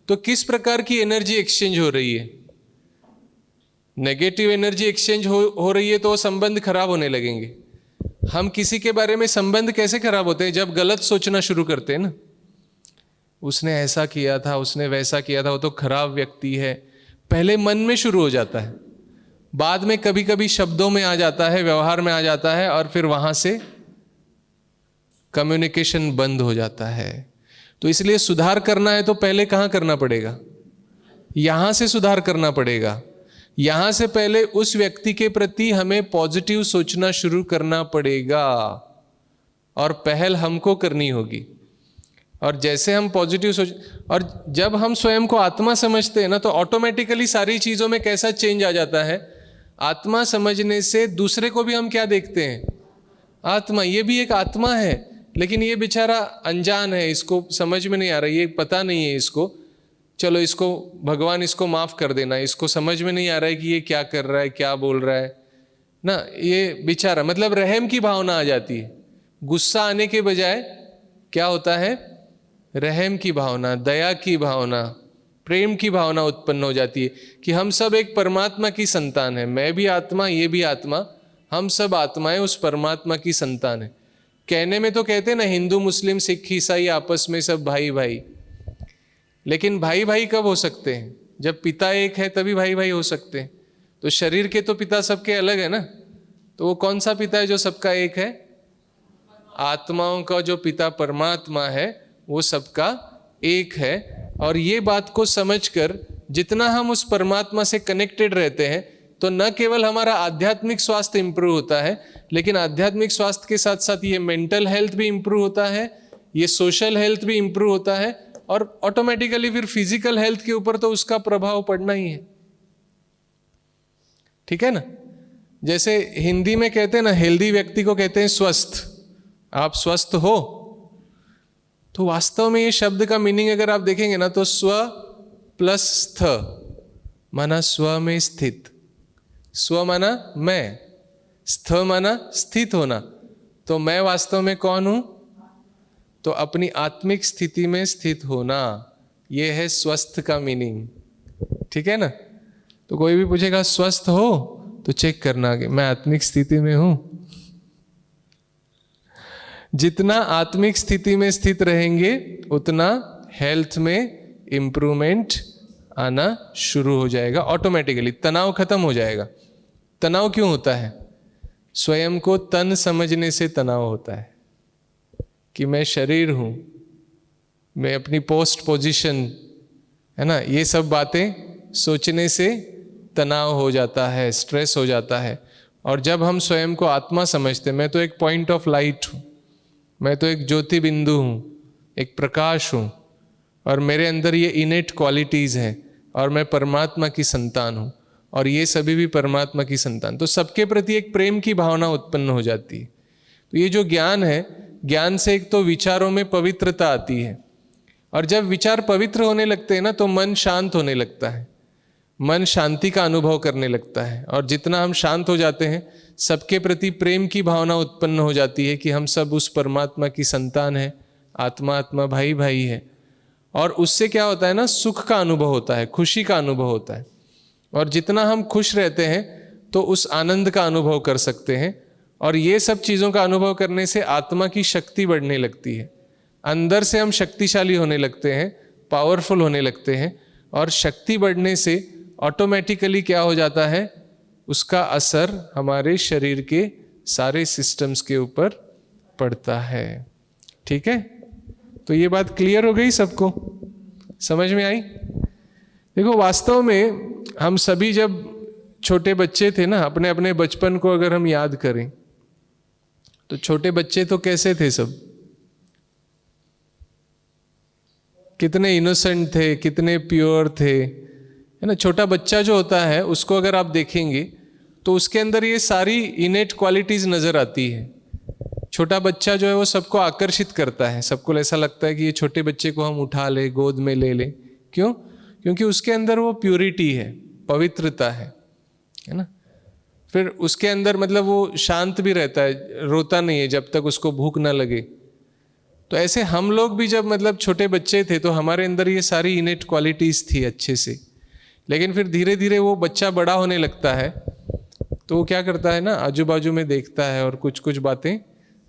तो किस प्रकार की एनर्जी एक्सचेंज हो रही है, नेगेटिव एनर्जी एक्सचेंज हो रही है तो संबंध खराब होने लगेंगे। हम किसी के बारे में संबंध कैसे खराब होते हैं, जब गलत सोचना शुरू करते हैं ना, उसने ऐसा किया था, उसने वैसा किया था, वो तो खराब व्यक्ति है, पहले मन में शुरू हो जाता है, बाद में कभी कभी शब्दों में आ जाता है, व्यवहार में आ जाता है, और फिर वहां से कम्युनिकेशन बंद हो जाता है। तो इसलिए सुधार करना है तो पहले कहाँ करना पड़ेगा, यहां से सुधार करना पड़ेगा। यहां से पहले उस व्यक्ति के प्रति हमें पॉजिटिव सोचना शुरू करना पड़ेगा और पहल हमको करनी होगी। और जैसे हम पॉजिटिव सोच, और जब हम स्वयं को आत्मा समझते हैं ना, तो ऑटोमेटिकली सारी चीजों में कैसा चेंज आ जाता है। आत्मा समझने से दूसरे को भी हम क्या देखते हैं, आत्मा, ये भी एक आत्मा है, लेकिन ये बेचारा अनजान है, इसको समझ में नहीं आ रहा, ये पता नहीं है इसको, चलो इसको भगवान इसको माफ कर देना, इसको समझ में नहीं आ रहा है कि ये क्या कर रहा है, क्या बोल रहा है ना, ये बेचारा, मतलब रहम की भावना आ जाती है। गुस्सा आने के बजाय क्या होता है, रहम की भावना, दया की भावना, प्रेम की भावना उत्पन्न हो जाती है कि हम सब एक परमात्मा की संतान है, मैं भी आत्मा, ये भी आत्मा, हम सब आत्माएं उस परमात्मा की संतान है। कहने में तो कहते हैं ना, हिंदू मुस्लिम सिख ईसाई आपस में सब भाई भाई, लेकिन भाई भाई कब हो सकते हैं, जब पिता एक है तभी भाई भाई हो सकते हैं। तो शरीर के तो पिता सबके अलग है ना, तो वो कौन सा पिता है जो सबका एक है, आत्माओं का जो पिता परमात्मा है वो सबका एक है। और ये बात को समझकर जितना हम उस परमात्मा से कनेक्टेड रहते हैं, तो न केवल हमारा आध्यात्मिक स्वास्थ्य इंप्रूव होता है, लेकिन आध्यात्मिक स्वास्थ्य के साथ साथ ये मेंटल हेल्थ भी इंप्रूव होता है, ये सोशल हेल्थ भी इंप्रूव होता है, और ऑटोमेटिकली फिर फिजिकल हेल्थ के ऊपर तो उसका प्रभाव पड़ना ही है। ठीक है ना, जैसे हिंदी में कहते हैं ना, हेल्दी व्यक्ति को कहते हैं स्वस्थ, आप स्वस्थ हो। तो वास्तव में ये शब्द का मीनिंग अगर आप देखेंगे ना, तो स्व प्लस स्थ माना स्व में स्थित, स्व माना मैं, स्थ माना स्थित होना। तो मैं वास्तव में कौन हूं, तो अपनी आत्मिक स्थिति में स्थित होना, यह है स्वस्थ का मीनिंग। ठीक है ना, तो कोई भी पूछेगा स्वस्थ हो तो चेक करना कि मैं आत्मिक स्थिति में हूं। जितना आत्मिक स्थिति में स्थित रहेंगे उतना हेल्थ में इंप्रूवमेंट आना शुरू हो जाएगा ऑटोमेटिकली, तनाव खत्म हो जाएगा। तनाव क्यों होता है, स्वयं को तन समझने से तनाव होता है कि मैं शरीर हूं, मैं अपनी पोस्ट पोजीशन है ना, ये सब बातें सोचने से तनाव हो जाता है, स्ट्रेस हो जाता है। और जब हम स्वयं को आत्मा समझते, मैं तो एक पॉइंट ऑफ लाइट हूं, मैं तो एक ज्योति बिंदु हूं, एक प्रकाश हूं, और मेरे अंदर ये इनेट क्वालिटीज हैं, और मैं परमात्मा की संतान हूं, और ये सभी भी परमात्मा की संतान। तो सबके प्रति एक प्रेम की भावना उत्पन्न हो जाती है। तो ये जो ज्ञान है, ज्ञान से एक तो विचारों में पवित्रता आती है, और जब विचार पवित्र होने लगते हैं ना तो मन शांत होने लगता है, मन शांति का अनुभव करने लगता है। और जितना हम शांत हो जाते हैं, सबके प्रति प्रेम की भावना उत्पन्न हो जाती है कि हम सब उस परमात्मा की संतान है, आत्मा आत्मा भाई भाई है। और उससे क्या होता है ना, सुख का अनुभव होता है, खुशी का अनुभव होता है। और जितना हम खुश रहते हैं तो उस आनंद का अनुभव कर सकते हैं। और ये सब चीज़ों का अनुभव करने से आत्मा की शक्ति बढ़ने लगती है, अंदर से हम शक्तिशाली होने लगते हैं, पावरफुल होने लगते हैं। और शक्ति बढ़ने से ऑटोमेटिकली क्या हो जाता है, उसका असर हमारे शरीर के सारे सिस्टम्स के ऊपर पड़ता है। ठीक है, तो ये बात क्लियर हो गई, सबको समझ में आई? देखो, वास्तव में हम सभी जब छोटे बच्चे थे ना, अपने अपने बचपन को अगर हम याद करें तो छोटे बच्चे तो कैसे थे, सब कितने इनोसेंट थे, कितने प्योर थे, है ना। छोटा बच्चा जो होता है उसको अगर आप देखेंगे तो उसके अंदर ये सारी इनेट क्वालिटीज नजर आती है। छोटा बच्चा जो है वो सबको आकर्षित करता है, सबको ऐसा लगता है कि ये छोटे बच्चे को हम उठा ले, गोद में ले ले। क्यों? क्योंकि उसके अंदर वो प्योरिटी है, पवित्रता है ना। फिर उसके अंदर मतलब वो शांत भी रहता है, रोता नहीं है जब तक उसको भूख ना लगे। तो ऐसे हम लोग भी जब मतलब छोटे बच्चे थे तो हमारे अंदर ये सारी इनेट क्वालिटीज थी अच्छे से। लेकिन फिर धीरे धीरे वो बच्चा बड़ा होने लगता है तो वो क्या करता है ना, आजू बाजू में देखता है और कुछ कुछ बातें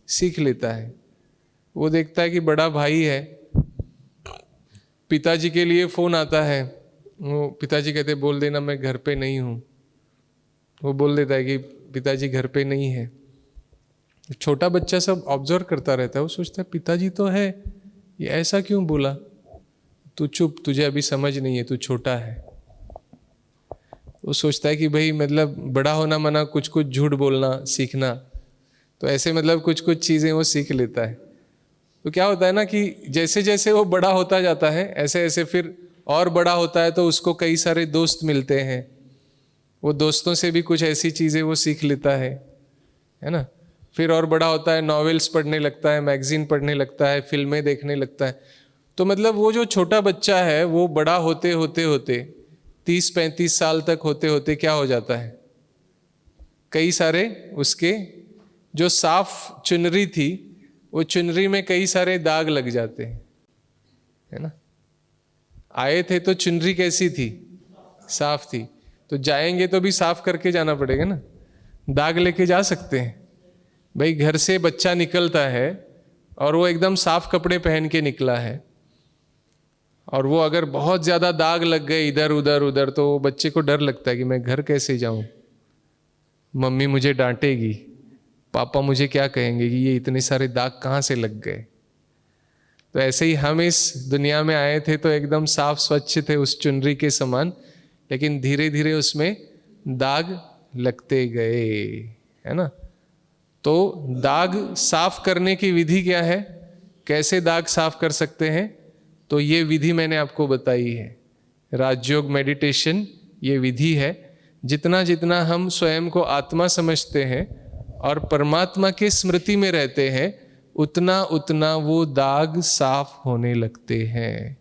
सीख लेता है। वो देखता है कि बड़ा भाई है, पिताजी के लिए फ़ोन आता है, वो पिताजी कहते बोल देना मैं घर पे नहीं हूँ। वो बोल देता है कि पिताजी घर पे नहीं है। छोटा बच्चा सब ऑब्जर्व करता रहता है, वो सोचता है पिताजी तो है, ये ऐसा क्यों बोला? तू चुप, तुझे अभी समझ नहीं है, तू छोटा है। वो सोचता है कि भाई मतलब बड़ा होना मना कुछ कुछ झूठ बोलना सीखना, तो ऐसे मतलब कुछ कुछ चीज़ें वो सीख लेता है। तो क्या होता है ना कि जैसे जैसे वो बड़ा होता जाता है ऐसे ऐसे फिर और बड़ा होता है तो उसको कई सारे दोस्त मिलते हैं, वो दोस्तों से भी कुछ ऐसी चीज़ें वो सीख लेता है ना। फिर और बड़ा होता है, नॉवेल्स पढ़ने लगता है, मैगजीन पढ़ने लगता है, फिल्में देखने लगता है। तो मतलब वो जो छोटा बच्चा है वो बड़ा होते होते होते 30-35 साल तक होते होते क्या हो जाता है, कई सारे उसके जो साफ चुनरी थी वो चुनरी में कई सारे दाग लग जाते हैं, है ना। आए थे तो चुनरी कैसी थी, साफ थी, तो जाएंगे तो भी साफ करके जाना पड़ेगा ना, दाग लेके जा सकते हैं? भाई घर से बच्चा निकलता है और वो एकदम साफ कपड़े पहन के निकला है, और वो अगर बहुत ज़्यादा दाग लग गए इधर उधर उधर तो बच्चे को डर लगता है कि मैं घर कैसे जाऊं, मम्मी मुझे डांटेगी, पापा मुझे क्या कहेंगे कि ये इतने सारे दाग कहाँ से लग गए। तो ऐसे ही हम इस दुनिया में आए थे तो एकदम साफ स्वच्छ थे उस चुनरी के समान, लेकिन धीरे धीरे उसमें दाग लगते गए, है ना। तो दाग साफ करने की विधि क्या है, कैसे दाग साफ कर सकते हैं, तो ये विधि मैंने आपको बताई है। राजयोग मेडिटेशन ये विधि है। जितना जितना हम स्वयं को आत्मा समझते हैं और परमात्मा के स्मृति में रहते हैं उतना उतना वो दाग साफ होने लगते हैं।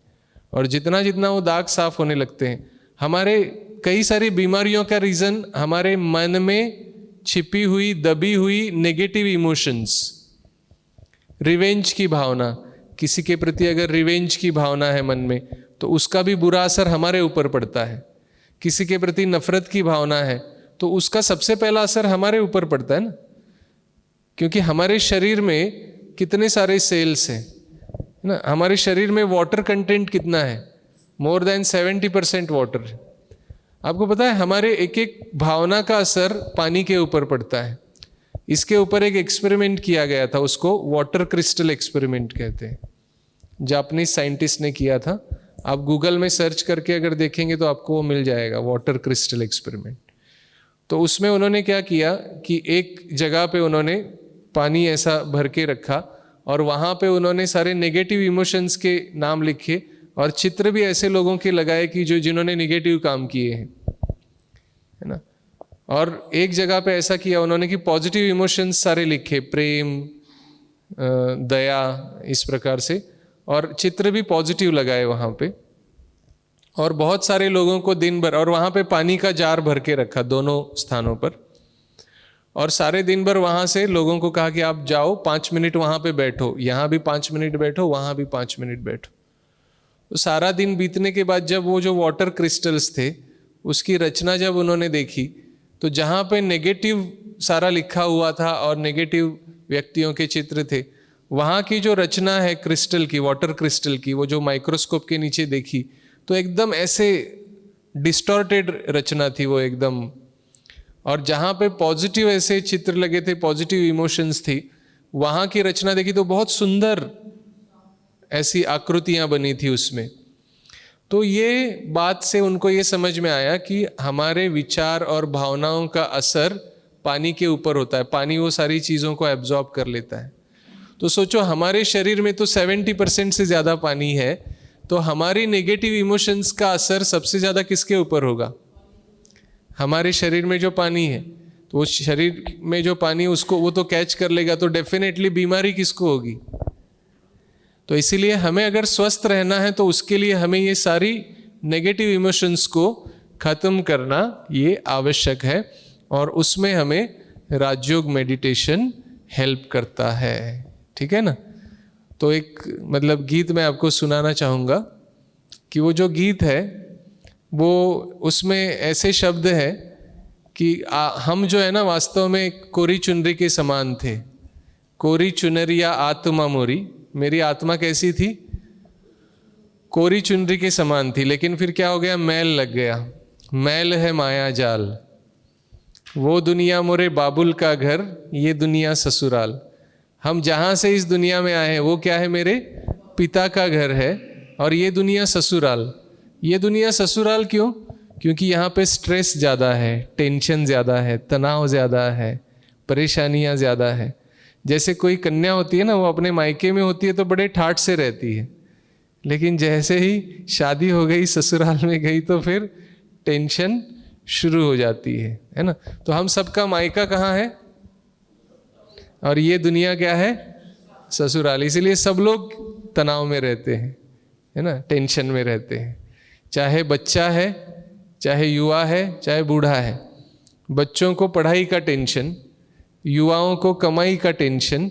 और जितना जितना वो दाग साफ होने लगते हैं, हमारे कई सारी बीमारियों का रीज़न हमारे मन में छिपी हुई दबी हुई नेगेटिव इमोशंस, रिवेंज की भावना, किसी के प्रति अगर रिवेंज की भावना है मन में तो उसका भी बुरा असर हमारे ऊपर पड़ता है। किसी के प्रति नफरत की भावना है तो उसका सबसे पहला असर हमारे ऊपर पड़ता है ना, क्योंकि हमारे शरीर में कितने सारे सेल्स हैं ना। हमारे शरीर में वाटर कंटेंट कितना है, मोर देन 70% वाटर। आपको पता है हमारे एक एक भावना का असर पानी के ऊपर पड़ता है। इसके ऊपर एक एक्सपेरिमेंट किया गया था, उसको वाटर क्रिस्टल एक्सपेरिमेंट कहते हैं, जापानीज साइंटिस्ट ने किया था। आप गूगल में सर्च करके अगर देखेंगे तो आपको वो मिल जाएगा, वाटर क्रिस्टल एक्सपेरिमेंट। तो उसमें उन्होंने क्या किया कि एक जगह पे उन्होंने पानी ऐसा भर के रखा और वहाँ पे उन्होंने सारे नेगेटिव इमोशंस के नाम लिखे और चित्र भी ऐसे लोगों के लगाए कि जिन्होंने नेगेटिव काम किए हैं, है ना। और एक जगह पे ऐसा किया उन्होंने कि पॉजिटिव इमोशंस सारे लिखे, प्रेम, दया, इस प्रकार से, और चित्र भी पॉजिटिव लगाए वहाँ पे। और बहुत सारे लोगों को दिन भर, और वहाँ पे पानी का जार भर के रखा दोनों स्थानों पर, और सारे दिन भर वहाँ से लोगों को कहा कि आप जाओ 5 मिनट वहाँ पे बैठो, यहाँ भी 5 मिनट बैठो, वहाँ भी 5 मिनट बैठो। तो सारा दिन बीतने के बाद जब वो जो वाटर क्रिस्टल्स थे उसकी रचना जब उन्होंने देखी, तो जहाँ पे नेगेटिव सारा लिखा हुआ था और नेगेटिव व्यक्तियों के चित्र थे, वहाँ की जो रचना है क्रिस्टल की, वाटर क्रिस्टल की, वो जो माइक्रोस्कोप के नीचे देखी तो एकदम ऐसे डिस्टॉर्टेड रचना थी वो एकदम। और जहाँ पे पॉजिटिव ऐसे चित्र लगे थे, पॉजिटिव इमोशंस थी, वहाँ की रचना देखी तो बहुत सुंदर ऐसी आकृतियाँ बनी थी उसमें। तो ये बात से उनको ये समझ में आया कि हमारे विचार और भावनाओं का असर पानी के ऊपर होता है, पानी वो सारी चीज़ों को एब्जॉर्ब कर लेता है। तो सोचो हमारे शरीर में तो 70% से ज़्यादा पानी है, तो हमारी नेगेटिव इमोशंस का असर सबसे ज़्यादा किसके ऊपर होगा? हमारे शरीर में जो पानी है, तो वो शरीर में जो पानी उसको वो तो कैच कर लेगा, तो डेफिनेटली बीमारी किसको होगी? तो इसीलिए हमें अगर स्वस्थ रहना है तो उसके लिए हमें ये सारी नेगेटिव इमोशंस को ख़त्म करना ये आवश्यक है, और उसमें हमें राजयोग मेडिटेशन हेल्प करता है। ठीक है ना। तो एक मतलब गीत मैं आपको सुनाना चाहूँगा कि वो जो गीत है वो उसमें ऐसे शब्द है कि हम जो है ना वास्तव में कोरी चुनरी के समान थे। कोरी चुनरिया आत्मा मोरी, मेरी आत्मा कैसी थी? कोरी चुनरी के समान थी, लेकिन फिर क्या हो गया? मैल लग गया। मैल है माया जाल, वो दुनिया मोरे बाबुल का घर, ये दुनिया ससुराल। हम जहाँ से इस दुनिया में आए हैं वो क्या है? मेरे पिता का घर है, और ये दुनिया ससुराल। ये दुनिया ससुराल क्यों? क्योंकि यहाँ पे स्ट्रेस ज़्यादा है, टेंशन ज़्यादा है, तनाव ज़्यादा है, परेशानियाँ ज़्यादा है। जैसे कोई कन्या होती है ना, वो अपने मायके में होती है तो बड़े ठाठ से रहती है, लेकिन जैसे ही शादी हो गई, ससुराल में गई, तो फिर टेंशन शुरू हो जाती है ना। तो हम सबका मायका कहाँ है? और ये दुनिया क्या है? ससुराल। इसीलिए सब लोग तनाव में रहते हैं, है ना, टेंशन में रहते हैं। चाहे बच्चा है, चाहे युवा है, चाहे बूढ़ा है। बच्चों को पढ़ाई का टेंशन, युवाओं को कमाई का टेंशन,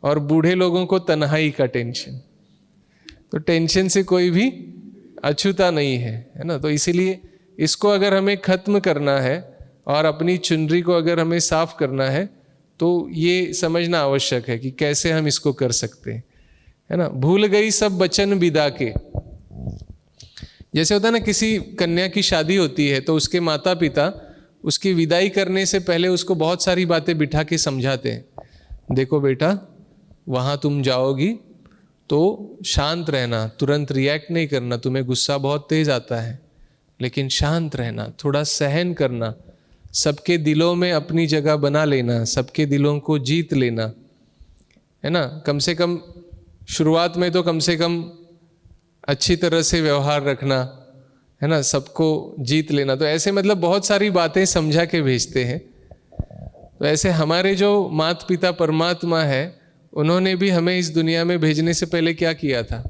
और बूढ़े लोगों को तन्हाई का टेंशन। तो टेंशन से कोई भी अछूता नहीं है ना। तो इसीलिए इसको अगर हमें ख़त्म करना है और अपनी चुनरी को अगर हमें साफ करना है, तो ये समझना आवश्यक है कि कैसे हम इसको कर सकते हैं, है ना। भूल गई सब बचन विदा के। जैसे होता है ना, किसी कन्या की शादी होती है तो उसके माता पिता उसकी विदाई करने से पहले उसको बहुत सारी बातें बिठा के समझाते हैं। देखो बेटा, वहाँ तुम जाओगी तो शांत रहना, तुरंत रिएक्ट नहीं करना, तुम्हें गुस्सा बहुत तेज आता है, लेकिन शांत रहना, थोड़ा सहन करना, सबके दिलों में अपनी जगह बना लेना, सबके दिलों को जीत लेना, है ना। कम से कम शुरुआत में तो कम से कम अच्छी तरह से व्यवहार रखना, है ना, सबको जीत लेना। तो ऐसे मतलब बहुत सारी बातें समझा के भेजते हैं। तो ऐसे हमारे जो माता पिता परमात्मा है, उन्होंने भी हमें इस दुनिया में भेजने से पहले क्या किया था?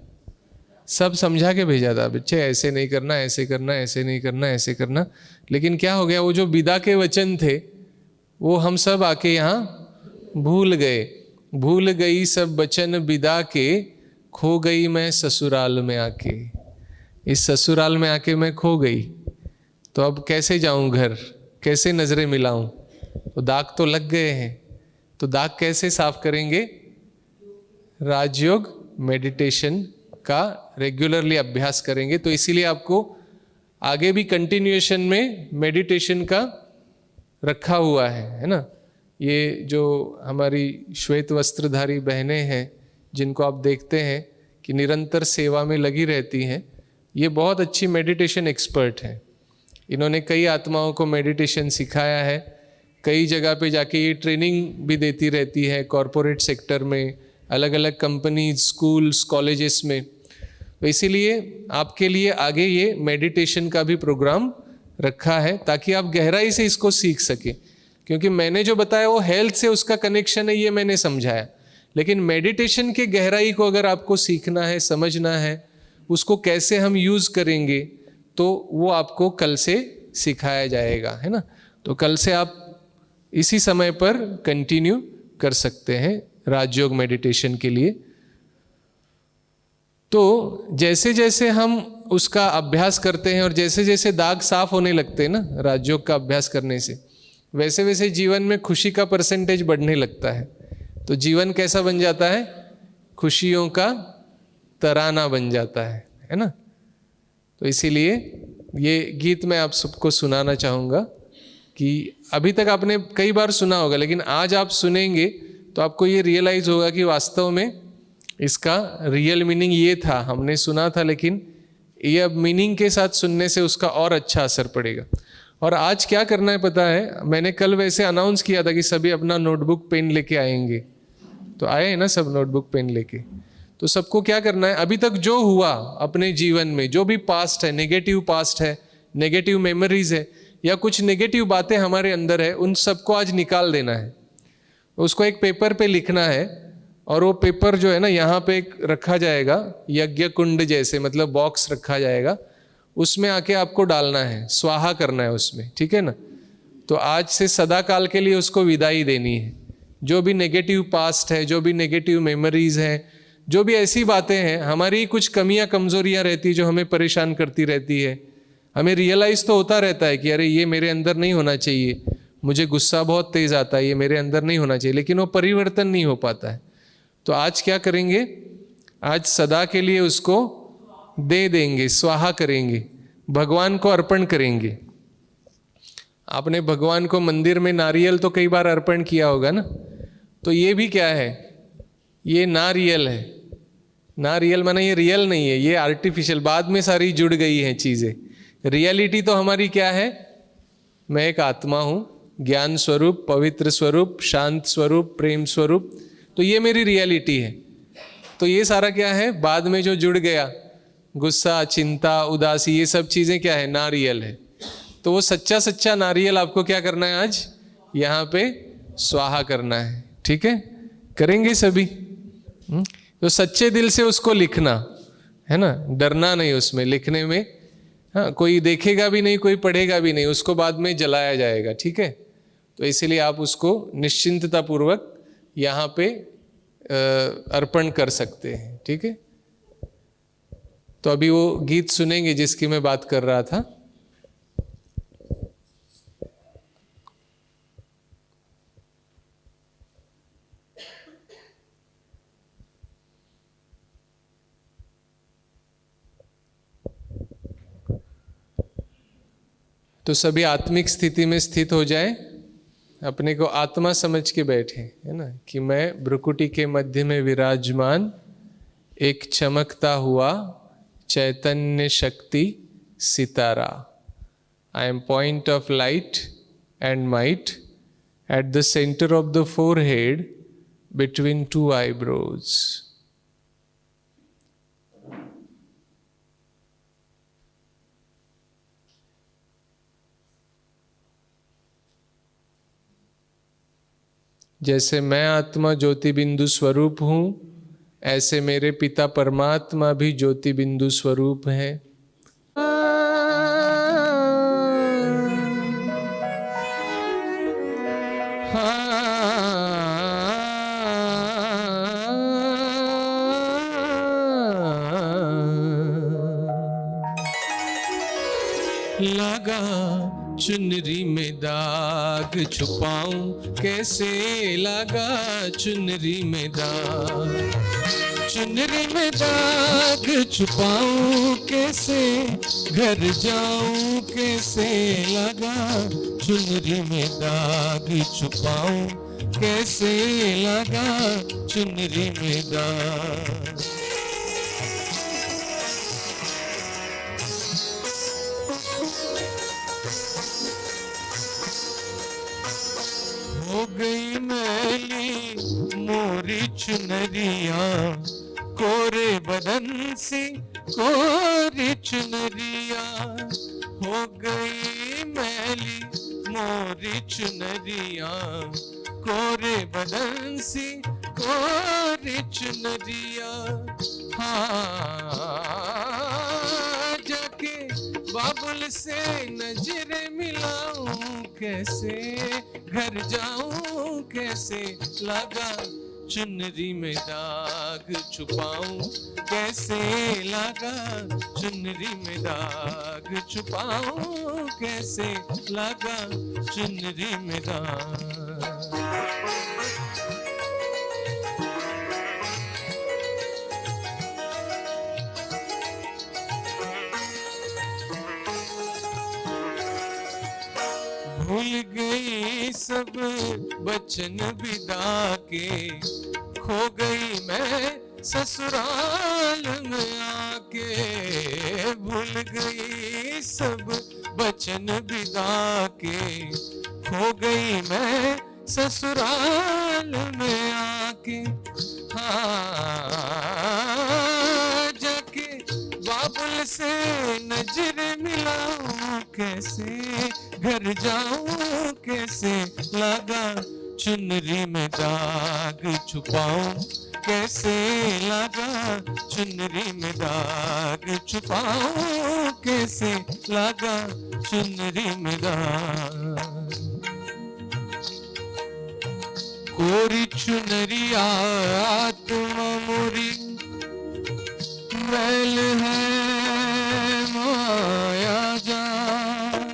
सब समझा के भेजा था, बच्चे ऐसे नहीं करना, ऐसे करना, ऐसे नहीं करना, ऐसे करना। लेकिन क्या हो गया? वो जो विदा के वचन थे वो हम सब आके यहाँ भूल गए। भूल गई सब वचन विदा के, खो गई मैं ससुराल में आके। इस ससुराल में आके मैं खो गई, तो अब कैसे जाऊं घर, कैसे नजरें मिलाऊं? तो दाग तो लग गए हैं, तो दाग कैसे साफ करेंगे? राजयोग मेडिटेशन का रेगुलरली अभ्यास करेंगे। तो इसीलिए आपको आगे भी कंटिन्यूएशन में मेडिटेशन का रखा हुआ है ना। ये जो हमारी श्वेत वस्त्रधारी बहनें हैं, जिनको आप देखते हैं कि निरंतर सेवा में लगी रहती हैं, ये बहुत अच्छी मेडिटेशन एक्सपर्ट हैं। इन्होंने कई आत्माओं को मेडिटेशन सिखाया है, कई जगह पे जाके ये ट्रेनिंग भी देती रहती है, कॉरपोरेट सेक्टर में, अलग अलग कंपनीज, स्कूल्स, कॉलेजेस में। तो इसीलिए आपके लिए आगे ये मेडिटेशन का भी प्रोग्राम रखा है ताकि आप गहराई से इसको सीख सकें। क्योंकि मैंने जो बताया वो हेल्थ से उसका कनेक्शन है, ये मैंने समझाया। लेकिन मेडिटेशन के गहराई को अगर आपको सीखना है, समझना है, उसको कैसे हम यूज़ करेंगे, तो वो आपको कल से सिखाया जाएगा, है ना। तो कल से आप इसी समय पर कंटिन्यू कर सकते हैं राजयोग मेडिटेशन के लिए। तो जैसे जैसे हम उसका अभ्यास करते हैं और जैसे जैसे दाग साफ होने लगते हैं ना राजयोग का अभ्यास करने से, वैसे वैसे जीवन में खुशी का परसेंटेज बढ़ने लगता है। तो जीवन कैसा बन जाता है? खुशियों का तराना बन जाता है ना। तो इसीलिए ये गीत मैं आप सबको सुनाना चाहूँगा कि अभी तक आपने कई बार सुना होगा, लेकिन आज आप सुनेंगे तो आपको ये रियलाइज़ होगा कि वास्तव में इसका रियल मीनिंग ये था। हमने सुना था, लेकिन ये अब मीनिंग के साथ सुनने से उसका और अच्छा असर पड़ेगा। और आज क्या करना है पता है? मैंने कल वैसे अनाउंस किया था कि सभी अपना नोटबुक पेन लेके आएंगे, तो आए हैं ना सब नोटबुक पेन लेके। तो सबको क्या करना है, अभी तक जो हुआ अपने जीवन में, जो भी पास्ट है, नेगेटिव पास्ट है, नेगेटिव मेमोरीज है, या कुछ नेगेटिव बातें हमारे अंदर है, उन सबको आज निकाल देना है। उसको एक पेपर पे लिखना है, और वो पेपर जो है ना यहाँ पे एक रखा जाएगा, यज्ञ कुंड जैसे, मतलब बॉक्स रखा जाएगा, उसमें आके आपको डालना है, स्वाहा करना है उसमें, ठीक है ना। तो आज से सदा काल के लिए उसको विदाई देनी है। जो भी नेगेटिव पास्ट है, जो भी नेगेटिव मेमोरीज हैं, जो भी ऐसी बातें हैं, हमारी कुछ कमियां कमजोरियां रहती है जो हमें परेशान करती रहती है। हमें रियलाइज़ तो होता रहता है कि अरे ये मेरे अंदर नहीं होना चाहिए, मुझे गुस्सा बहुत तेज़ आता है, ये मेरे अंदर नहीं होना चाहिए, लेकिन वो परिवर्तन नहीं हो पाता है। तो आज क्या करेंगे, आज सदा के लिए उसको दे देंगे, स्वाहा करेंगे, भगवान को अर्पण करेंगे। आपने भगवान को मंदिर में नारियल तो कई बार अर्पण किया होगा ना। तो ये भी क्या है, ये नारियल है। नारियल माना ये रियल नहीं है, ये आर्टिफिशियल, बाद में सारी जुड़ गई हैं चीज़ें। रियलिटी तो हमारी क्या है, मैं एक आत्मा हूँ, ज्ञान स्वरूप, पवित्र स्वरूप, शांत स्वरूप, प्रेम स्वरूप। तो ये मेरी रियलिटी है। तो ये सारा क्या है, बाद में जो जुड़ गया, गुस्सा, चिंता, उदासी, ये सब चीज़ें क्या है, नारियल है। तो वो सच्चा सच्चा नारियल आपको क्या करना है, आज यहाँ पे स्वाहा करना है, ठीक है। करेंगे सभी। तो सच्चे दिल से उसको लिखना है ना, डरना नहीं उसमें लिखने में। हाँ, कोई देखेगा भी नहीं, कोई पढ़ेगा भी नहीं, उसको बाद में जलाया जाएगा, ठीक है। तो इसीलिए आप उसको निश्चिंतता पूर्वक यहाँ पे अर्पण कर सकते हैं, ठीक है। तो अभी वो गीत सुनेंगे जिसकी मैं बात कर रहा था। तो सभी आत्मिक स्थिति में स्थित हो जाए, अपने को आत्मा समझ के बैठे, है ना, कि मैं भ्रुकुटी के मध्य में विराजमान एक चमकता हुआ चैतन्य शक्ति सितारा। I am point of light and might at the centre of the forehead between two eyebrows. जैसे मैं आत्मा ज्योति बिंदु स्वरूप हूँ, ऐसे मेरे पिता परमात्मा भी ज्योति बिंदु स्वरूप है। लगा चुनरी में दाग छुपाऊं कैसे, लगा चुनरी में दाग, चुनरी में दाग छुपाऊं कैसे, घर जाऊं कैसे, लगा चुनरी में दाग छुपाऊं कैसे, लगा चुनरी में दाग। हो गई मैली मोरी चुनरिया, कोरे बदन से कोरी चुनरिया, हो गई मोरी चुनरिया, कोरे बदन सी कोरी चुनरिया। हाँ जाके बाबुल से नजर मिलाऊं कैसे, घर जाऊं कैसे, लगा चुनरी में दाग छुपाऊं कैसे, लगा चुनरी में दाग छुपाऊं कैसे, लगा चुनरी में दाग। भूल गई सब बचन विदा के, खो गई मैं ससुराल में आके। भूल गई सब बचन विदा के, खो गई मैं ससुराल में आके। हाँ जाके बाबुल से नजर मिलाऊं कैसे, घर जाऊं कैसे, लगा चुनरी में दाग छुपाऊं कैसे, लगा चुनरी में दाग छुपाऊं कैसे, लगा चुनरी में दाग। कोरी चुनरिया आत्मा मोरी मैल है माया जान,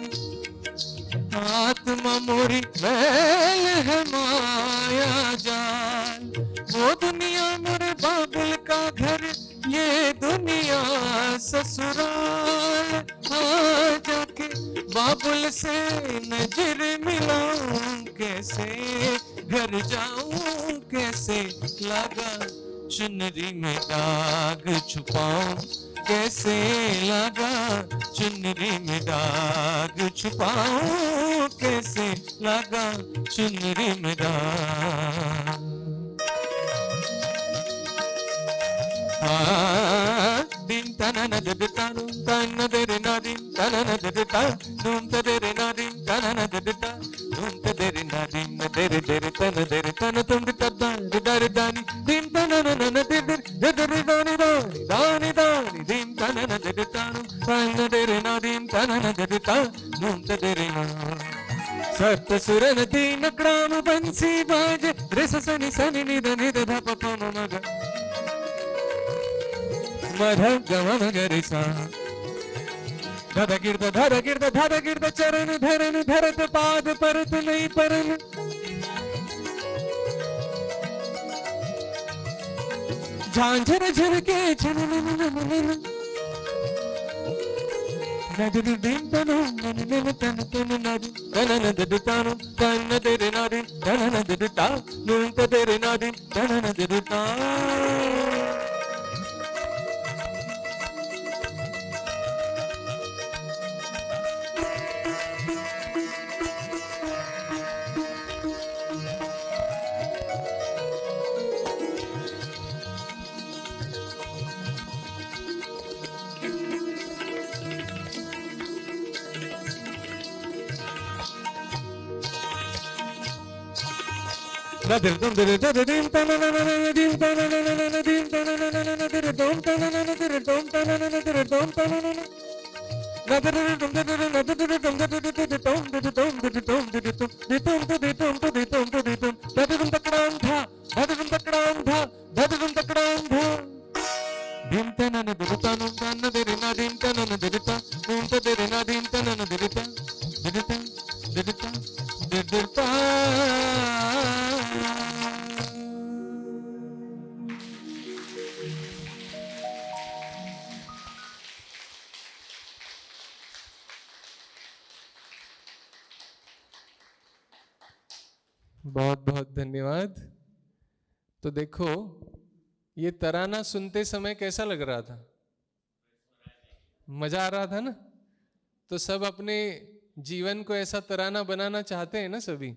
आत्मा मोरी मैल है माया जान। वो दुनिया मेरे बाबुल का घर, ये दुनिया ससुराल। हाँ जाके बाबुल से नजर मिलाऊं कैसे, घर जाऊं कैसे, लगा चुनरी में दाग छुपाऊं कैसे, लगा चुनरी में दाग छुपाऊं कैसे, लगा चुनरी में दाग। दिन तनन ददतानु तन देरे नादिन तनन ददता दूम तदेरे नादिन तनन ददता दूम तदेरे नादिन देरे देरे तन तुम तद्दा दरे दानी दिन तनन नन देरे देरे दानी दानी दानी दानी दिन तनन ददतानु तन देरे नादिन तनन ददता दूम तदेरे ना। सप्त सुर नदी नकड़ाम बंसी बाजे रेस सनि सनि निद निद ध प प म ग मध गम गरि सा धद गिर्द चरण धरन धरत पाद परत नहीं परन। झांझर झरके झनन नदर दिन तनु नन तन तन नदी तनन ददतानु तन तेरे नादी तनन ददता नून तेरे नादी तनन ददता। Nadir dum dir dim tanana dim tanana dim tanana dir dum tanana dir dum tanana dir dum tanana nadir dum dir dum nadir takram tha dim tanana dir tanum tanana dir na dim tanana dir ta dum dir na dim tanana dir ta dir ta बहुत बहुत धन्यवाद। तो देखो ये तराना सुनते समय कैसा लग रहा था, मजा आ रहा था ना। तो सब अपने जीवन को ऐसा तराना बनाना चाहते हैं ना, सभी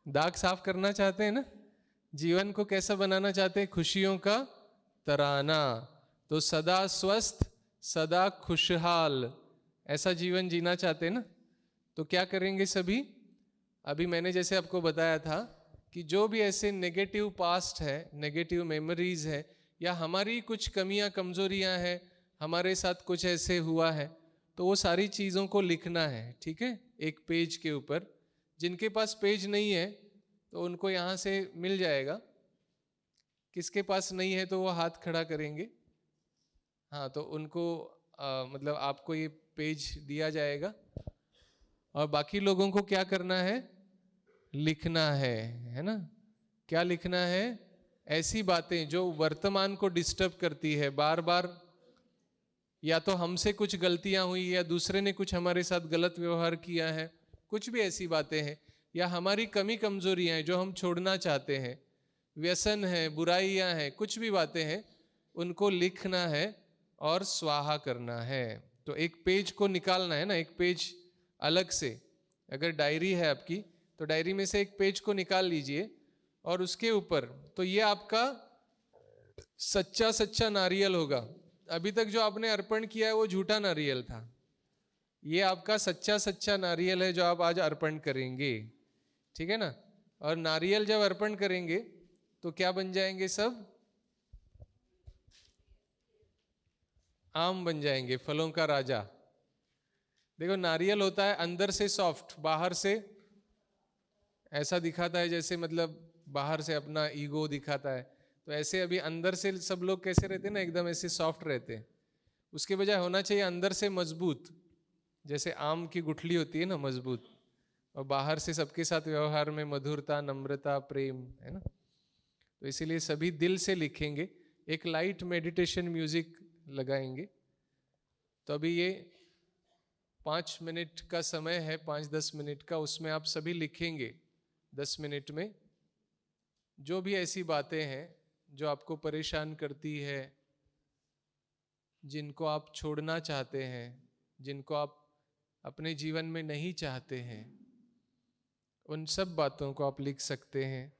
दाग साफ करना चाहते हैं ना, जीवन को कैसा बनाना चाहते हैं, खुशियों का तराना। तो सदा स्वस्थ सदा खुशहाल ऐसा जीवन जीना चाहते हैं ना। तो क्या करेंगे सभी? अभी मैंने जैसे आपको बताया था कि जो भी ऐसे नेगेटिव पास्ट है, नेगेटिव मेमोरीज है, या हमारी कुछ कमियां कमजोरियां हैं, हमारे साथ कुछ ऐसे हुआ है, तो वो सारी चीज़ों को लिखना है, ठीक है, एक पेज के ऊपर। जिनके पास पेज नहीं है तो उनको यहाँ से मिल जाएगा। किसके पास नहीं है तो वो हाथ खड़ा करेंगे। हाँ, तो उनको मतलब आपको ये पेज दिया जाएगा और बाकी लोगों को क्या करना है? लिखना है ना? क्या लिखना है? ऐसी बातें जो वर्तमान को डिस्टर्ब करती है, बार बार या तो हमसे कुछ गलतियां हुई या दूसरे ने कुछ हमारे साथ गलत व्यवहार किया है, कुछ भी ऐसी बातें हैं, या हमारी कमी कमजोरियां हैं जो हम छोड़ना चाहते हैं, व्यसन है, बुराइयां हैं, कुछ भी बातें हैं, उनको लिखना है और स्वाहा करना है। तो एक पेज को निकालना है ना, एक पेज अलग से। अगर डायरी है आपकी तो डायरी में से एक पेज को निकाल लीजिए और उसके ऊपर, तो ये आपका सच्चा सच्चा नारियल होगा। अभी तक जो आपने अर्पण किया है वो झूठा नारियल था, ये आपका सच्चा सच्चा नारियल है जो आप आज अर्पण करेंगे, ठीक है ना? और नारियल जब अर्पण करेंगे तो क्या बन जाएंगे? सब आम बन जाएंगे, फलों का राजा। देखो, नारियल होता है अंदर से सॉफ्ट, बाहर से ऐसा दिखाता है जैसे मतलब बाहर से अपना ईगो दिखाता है, तो ऐसे अभी अंदर से सब लोग कैसे रहते हैं ना, एकदम ऐसे सॉफ्ट रहते हैं। उसके बजाय होना चाहिए अंदर से मजबूत, जैसे आम की गुठली होती है ना, मजबूत, और बाहर से सबके साथ व्यवहार में मधुरता, नम्रता, प्रेम, है ना? तो इसीलिए सभी दिल से लिखेंगे। एक लाइट मेडिटेशन म्यूजिक लगाएंगे। तो अभी ये 5 मिनट का समय है, 5-10 मिनट का, उसमें आप सभी लिखेंगे 10 मिनट में जो भी ऐसी बातें हैं जो आपको परेशान करती है, जिनको आप छोड़ना चाहते हैं, जिनको आप अपने जीवन में नहीं चाहते हैं, उन सब बातों को आप लिख सकते हैं।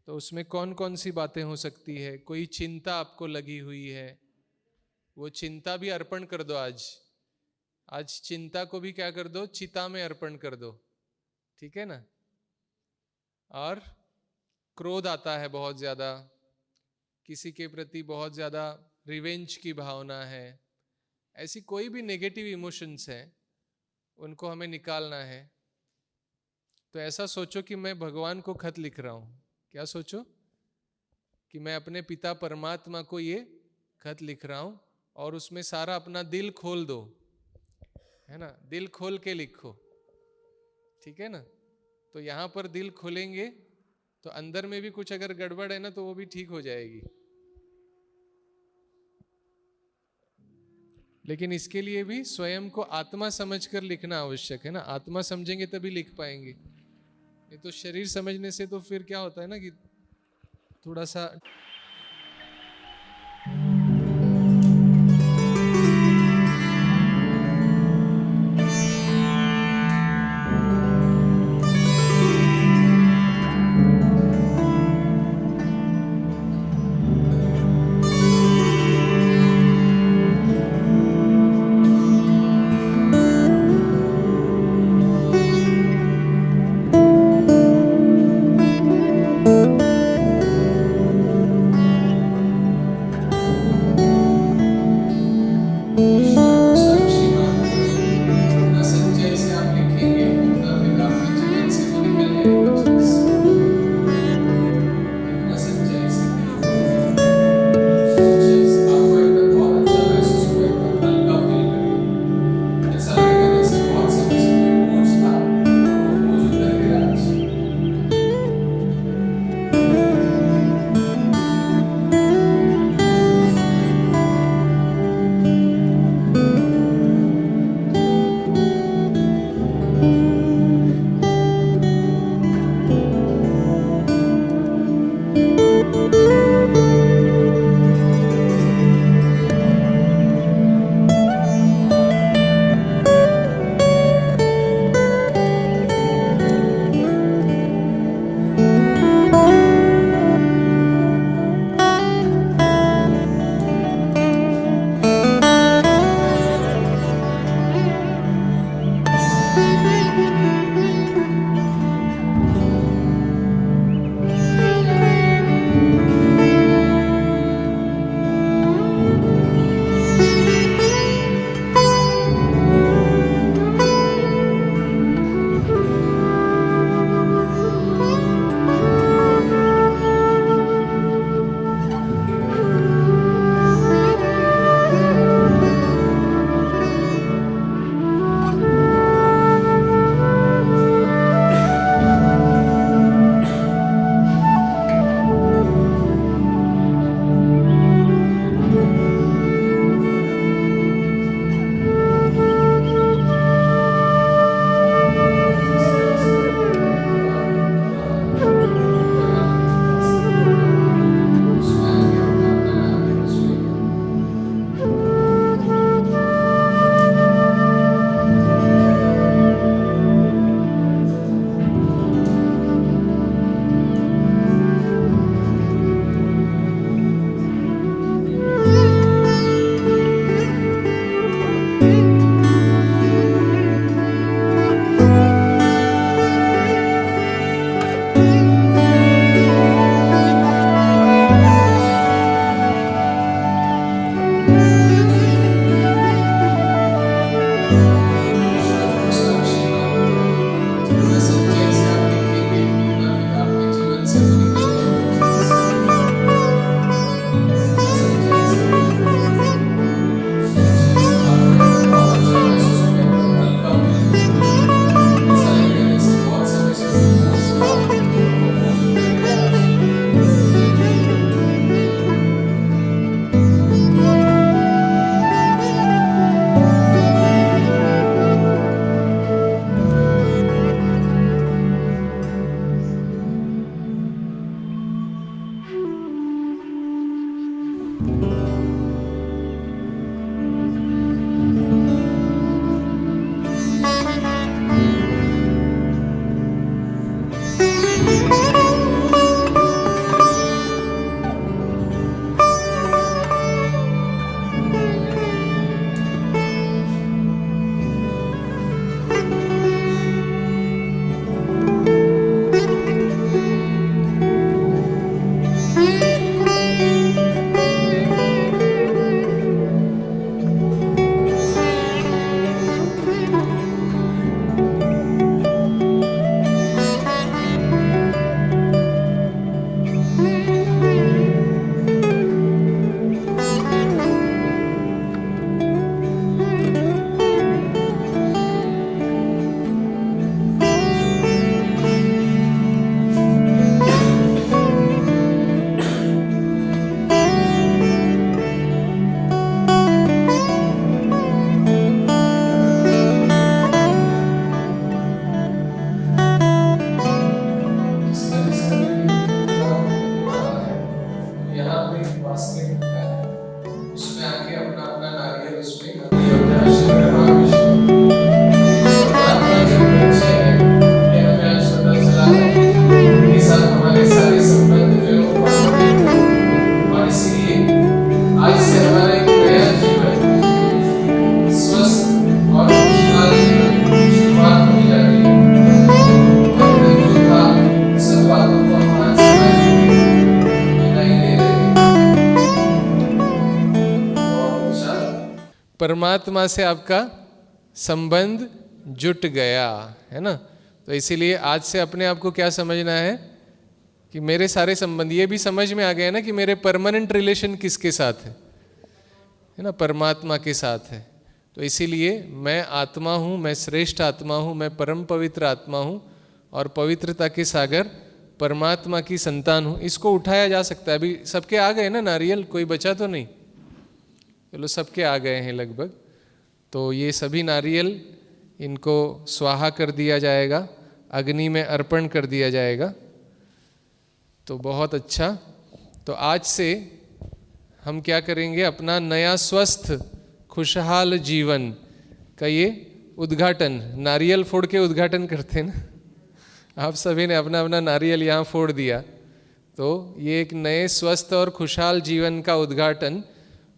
तो उसमें कौन कौन सी बातें हो सकती है? कोई चिंता आपको लगी हुई है, वो चिंता भी अर्पण कर दो आज चिंता को भी क्या कर दो? चिता में अर्पण कर दो, ठीक है ना? और क्रोध आता है बहुत ज्यादा, किसी के प्रति बहुत ज्यादा रिवेंज की भावना है, ऐसी कोई भी नेगेटिव इमोशंस है, उनको हमें निकालना है। तो ऐसा सोचो कि मैं भगवान को खत लिख रहा हूं। क्या सोचो? कि मैं अपने पिता परमात्मा को ये खत लिख रहा हूं, और उसमें सारा अपना दिल खोल दो, है ना? दिल खोल के लिखो, ठीक है ना? तो यहां पर दिल खोलेंगे तो अंदर में भी कुछ अगर गड़बड़ है ना, तो वो भी ठीक हो जाएगी। लेकिन इसके लिए भी स्वयं को आत्मा समझकर लिखना आवश्यक है ना। आत्मा समझेंगे तभी लिख पाएंगे, नहीं तो शरीर समझने से तो फिर क्या होता है ना कि थोड़ा सा परमात्मा से आपका संबंध जुट गया, है ना। तो इसीलिए आज से अपने आप को क्या समझना है कि मेरे सारे संबंध, ये भी समझ में आ गया ना कि मेरे परमानेंट रिलेशन किसके साथ है ना, परमात्मा के साथ है। तो इसीलिए मैं आत्मा हूँ, मैं श्रेष्ठ आत्मा हूँ, मैं परम पवित्र आत्मा हूँ और पवित्रता के सागर परमात्मा की संतान हूँ। इसको उठाया जा सकता है। अभी सबके आ गए ना नारियल, कोई बचा तो नहीं? चलो सबके आ गए हैं लगभग। तो ये सभी नारियल इनको स्वाहा कर दिया जाएगा, अग्नि में अर्पण कर दिया जाएगा। तो बहुत अच्छा। तो आज से हम क्या करेंगे, अपना नया स्वस्थ खुशहाल जीवन का ये उद्घाटन, नारियल फोड़ के उद्घाटन करते हैं ना। आप सभी ने अपना अपना नारियल यहाँ फोड़ दिया, तो ये एक नए स्वस्थ और खुशहाल जीवन का उद्घाटन।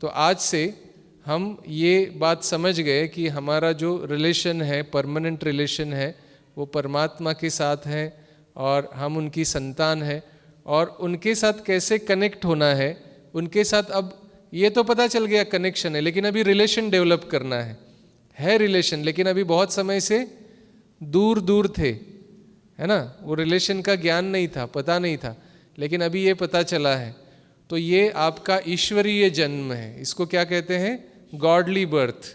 तो आज से हम ये बात समझ गए कि हमारा जो रिलेशन है, परमानेंट रिलेशन है, वो परमात्मा के साथ है और हम उनकी संतान है। और उनके साथ कैसे कनेक्ट होना है, उनके साथ अब ये तो पता चल गया कनेक्शन है, लेकिन अभी रिलेशन डेवलप करना है रिलेशन, लेकिन अभी बहुत समय से दूर दूर थे, है ना। वो रिलेशन का ज्ञान नहीं था, पता नहीं था, लेकिन अभी ये पता चला है। तो ये आपका ईश्वरीय जन्म है, इसको क्या कहते हैं, गॉडली बर्थ।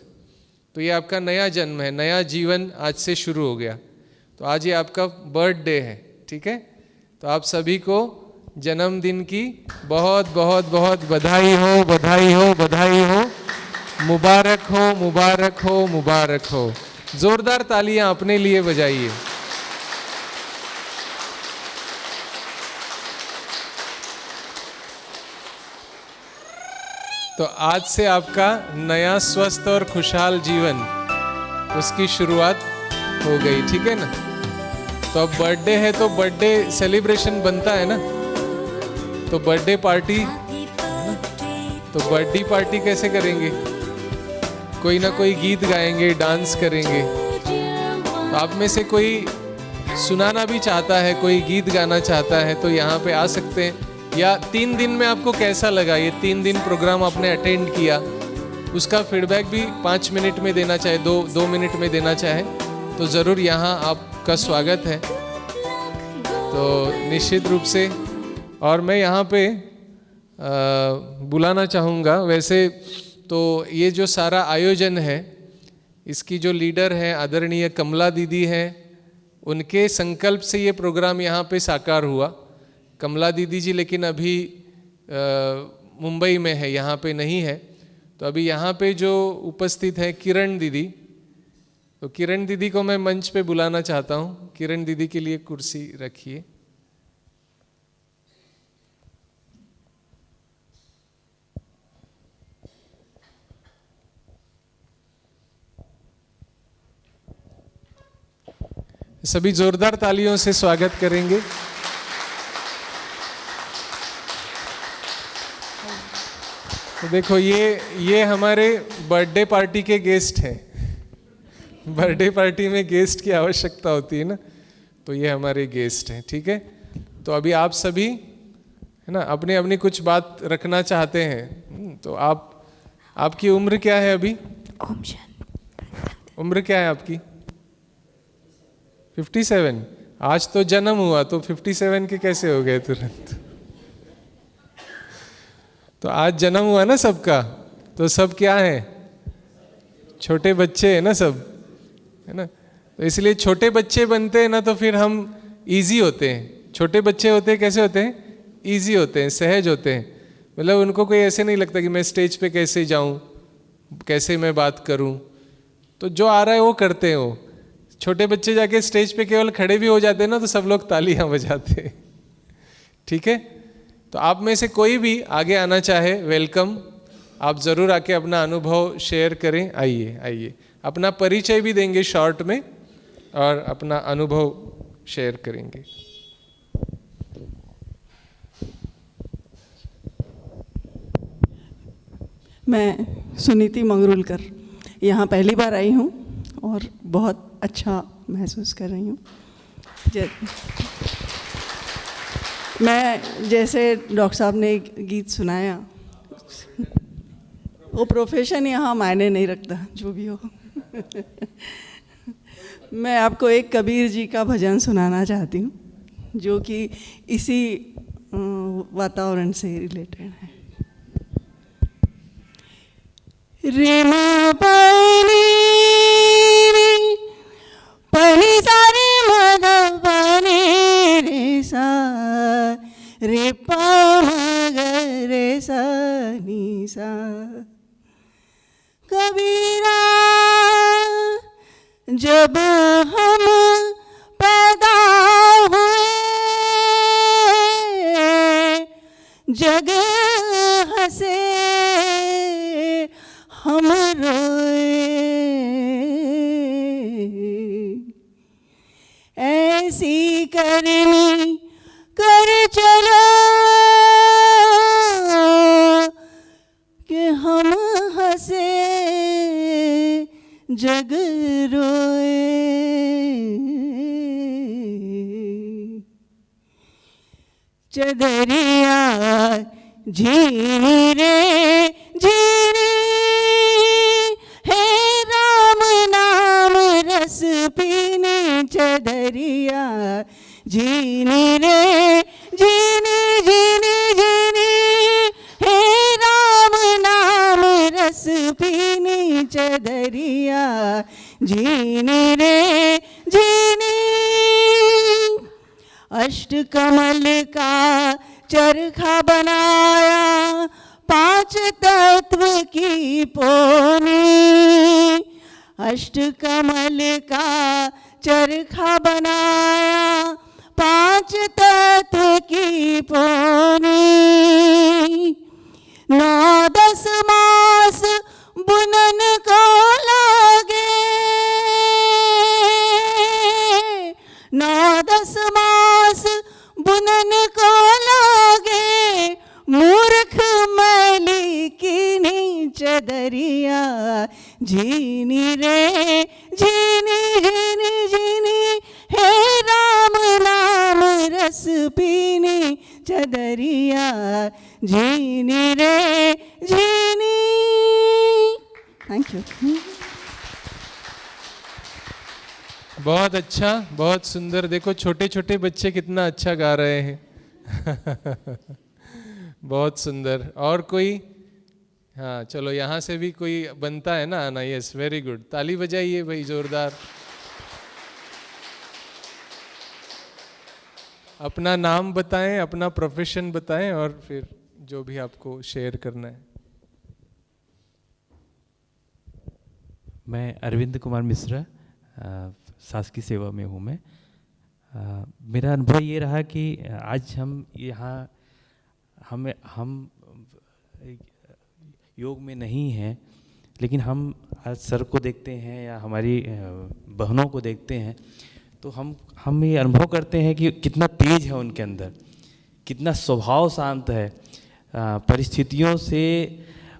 तो ये आपका नया जन्म है, नया जीवन आज से शुरू हो गया। तो आज ये आपका बर्थडे है, ठीक है। तो आप सभी को जन्मदिन की बहुत बहुत बहुत बधाई हो, बधाई हो, बधाई हो, मुबारक हो, मुबारक हो, मुबारक हो। जोरदार तालियां अपने लिए बजाइए। तो आज से आपका नया स्वस्थ और खुशहाल जीवन, उसकी शुरुआत हो गई, ठीक है ना। तो अब बर्थडे है तो बर्थडे सेलिब्रेशन बनता है ना, तो बर्थडे पार्टी, तो बर्थडे पार्टी कैसे करेंगे, कोई ना कोई गीत गाएंगे, डांस करेंगे। तो आप में से कोई सुनाना भी चाहता है, कोई गीत गाना चाहता है, तो यहाँ पे आ सकते हैं। या 3 दिन में आपको कैसा लगा, ये 3 दिन प्रोग्राम आपने अटेंड किया, उसका फीडबैक भी 5 मिनट में देना चाहे, 2 मिनट में देना चाहे तो ज़रूर यहाँ आपका स्वागत है। तो निश्चित रूप से, और मैं यहाँ पे बुलाना चाहूँगा, वैसे तो ये जो सारा आयोजन है, इसकी जो लीडर है आदरणीय कमला दीदी हैं, उनके संकल्प से ये प्रोग्राम यहाँ पे साकार हुआ। कमला दीदी जी लेकिन अभी मुंबई में है, यहाँ पे नहीं है। तो अभी यहाँ पे जो उपस्थित है किरण दीदी, तो किरण दीदी को मैं मंच पे बुलाना चाहता हूँ। किरण दीदी के लिए कुर्सी रखिए। सभी जोरदार तालियों से स्वागत करेंगे। तो देखो ये हमारे बर्थडे पार्टी के गेस्ट हैं। बर्थडे पार्टी में गेस्ट की आवश्यकता होती है ना, तो ये हमारे गेस्ट हैं, ठीक है। तो अभी आप सभी, है ना, अपनी अपनी कुछ बात रखना चाहते हैं। तो आपकी उम्र क्या है अभी? उम्र क्या है आपकी? 57। आज तो जन्म हुआ, तो 57 के कैसे हो गए तुरंत? तो आज जन्म हुआ ना सबका, तो सब क्या है, छोटे बच्चे हैं ना सब, है ना। तो इसलिए छोटे बच्चे बनते हैं ना, तो फिर हम इजी होते हैं। छोटे बच्चे होते हैं, कैसे होते हैं? इजी होते हैं, सहज होते हैं। मतलब उनको कोई ऐसे नहीं लगता कि मैं स्टेज पे कैसे जाऊं, कैसे मैं बात करूं। तो जो आ रहा है वो करते हैं। वो छोटे बच्चे जाके स्टेज पे केवल खड़े भी हो जाते हैं ना, तो सब लोग तालियां बजाते हैं, ठीक है। तो आप में से कोई भी आगे आना चाहे, वेलकम। आप ज़रूर आके अपना अनुभव शेयर करें। आइए, अपना परिचय भी देंगे शॉर्ट में और अपना अनुभव शेयर करेंगे। मैं सुनीति मंगरूलकर यहाँ पहली बार आई हूँ और बहुत अच्छा महसूस कर रही हूँ। मैं जैसे डॉक्टर साहब ने एक गीत सुनाया, वो प्रोफेशन यहाँ मायने नहीं रखता, जो भी हो। मैं आपको एक कबीर जी का भजन सुनाना चाहती हूँ, जो कि इसी वातावरण से रिलेटेड है। रे मा पानी pani sa re ma da pani re sa re pa ma ga re sa ni sa। कबीरा जब हम पैदा हुए जग हंसे हम रोए, ऐसी करनी कर चलो कि हम हंसे जग रोए। चदरिया झीनी रे झीनी है राम नाम रस पीने। चदरिया झीनी रे झीनी झीनी झीनी है राम नाम रस पीनी। चदरिया झीनी रे झीनी। अष्टकमल का चरखा बनाया 5 तत्व की पोनी। अष्टकमल का चरखा बनाया 5 तत्व की पोनी। 9-10 मास बुनन को लागे, 9-10 मास बुनन को लागे। मूर्ख मैली कीनी चदरिया झीनी रे झीनी झीनी झीनी हे राम नाम रस पीनी। चदरिया झीनी रे झीनी। Thank you. बहुत अच्छा, बहुत सुंदर। देखो छोटे छोटे बच्चे कितना अच्छा गा रहे हैं। बहुत सुंदर। और कोई? हाँ चलो, यहाँ से भी कोई बनता है ना आना। Yes, very good. ताली बजाइए भाई जोरदार। अपना नाम बताएं, अपना प्रोफेशन बताएं और फिर जो भी आपको शेयर करना है। मैं अरविंद कुमार मिश्रा शासकीय सेवा में हूँ। मैं मेरा अनुभव ये रहा कि आज हम यहाँ हम योग में नहीं हैं, लेकिन हम आज सर को देखते हैं या हमारी बहनों को देखते हैं तो हम ये अनुभव करते हैं कि कितना तेज है उनके अंदर, कितना स्वभाव शांत है। परिस्थितियों से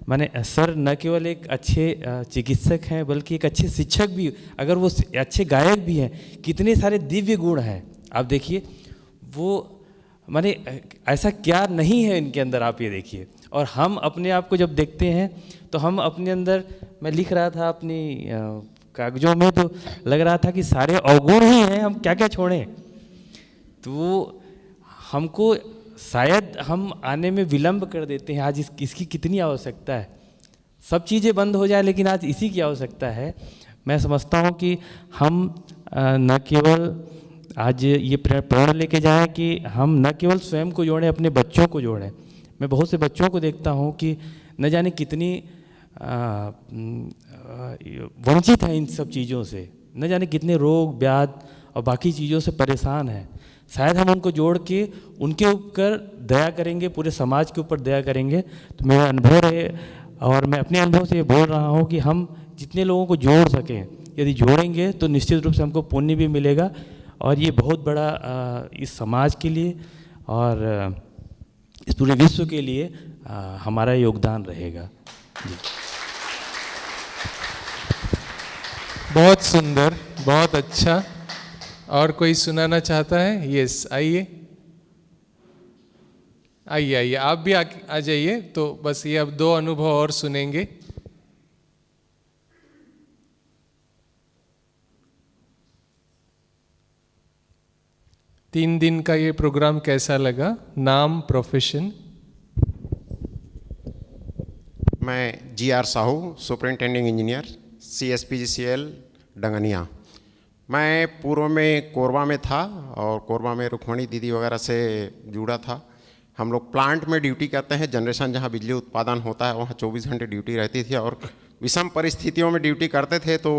माने सर न केवल एक अच्छे चिकित्सक हैं बल्कि एक अच्छे शिक्षक भी, अगर वो अच्छे गायक भी हैं। कितने सारे दिव्य गुण हैं आप देखिए। वो माने ऐसा क्या नहीं है इनके अंदर, आप ये देखिए। और हम अपने आप को जब देखते हैं तो हम अपने अंदर, मैं लिख रहा था अपनी कागजों में तो लग रहा था कि सारे अवगुण ही हैं, हम क्या क्या छोड़ें। तो हमको शायद हम आने में विलंब कर देते हैं। आज इसकी कितनी आवश्यकता है, सब चीज़ें बंद हो जाए लेकिन आज इसी की आवश्यकता है। मैं समझता हूँ कि हम न केवल आज ये प्रेरणा लेके जाएं कि हम न केवल स्वयं को जोड़ें, अपने बच्चों को जोड़ें। मैं बहुत से बच्चों को देखता हूँ कि न जाने कितनी वंचित हैं इन सब चीज़ों से, न जाने कितने रोग व्याध और बाकी चीज़ों से परेशान हैं। शायद हम उनको जोड़ के उनके ऊपर दया करेंगे, पूरे समाज के ऊपर दया करेंगे। तो मेरा अनुभव रहे और मैं अपने अनुभव से ये बोल रहा हूँ कि हम जितने लोगों को जोड़ सकें, यदि जोड़ेंगे तो निश्चित रूप से हमको पुण्य भी मिलेगा और ये बहुत बड़ा इस समाज के लिए और इस पूरे विश्व के लिए हमारा योगदान रहेगा। जी। बहुत सुंदर, बहुत अच्छा। और कोई सुनाना चाहता है? यस, आइए आइए आइए, आप भी आ जाइए। तो बस ये अब 2 अनुभव और सुनेंगे। 3 दिन का ये प्रोग्राम कैसा लगा? नाम, प्रोफेशन? मैं GR Sahu, superintending engineer, CSPGCL Dangania. मैं पूर्व में कोरबा में था और कोरबा में रुक्मणी दीदी वगैरह से जुड़ा था। हम लोग प्लांट में ड्यूटी करते हैं, जनरेशन जहाँ बिजली उत्पादन होता है वहाँ 24 घंटे ड्यूटी रहती थी और विषम परिस्थितियों में ड्यूटी करते थे। तो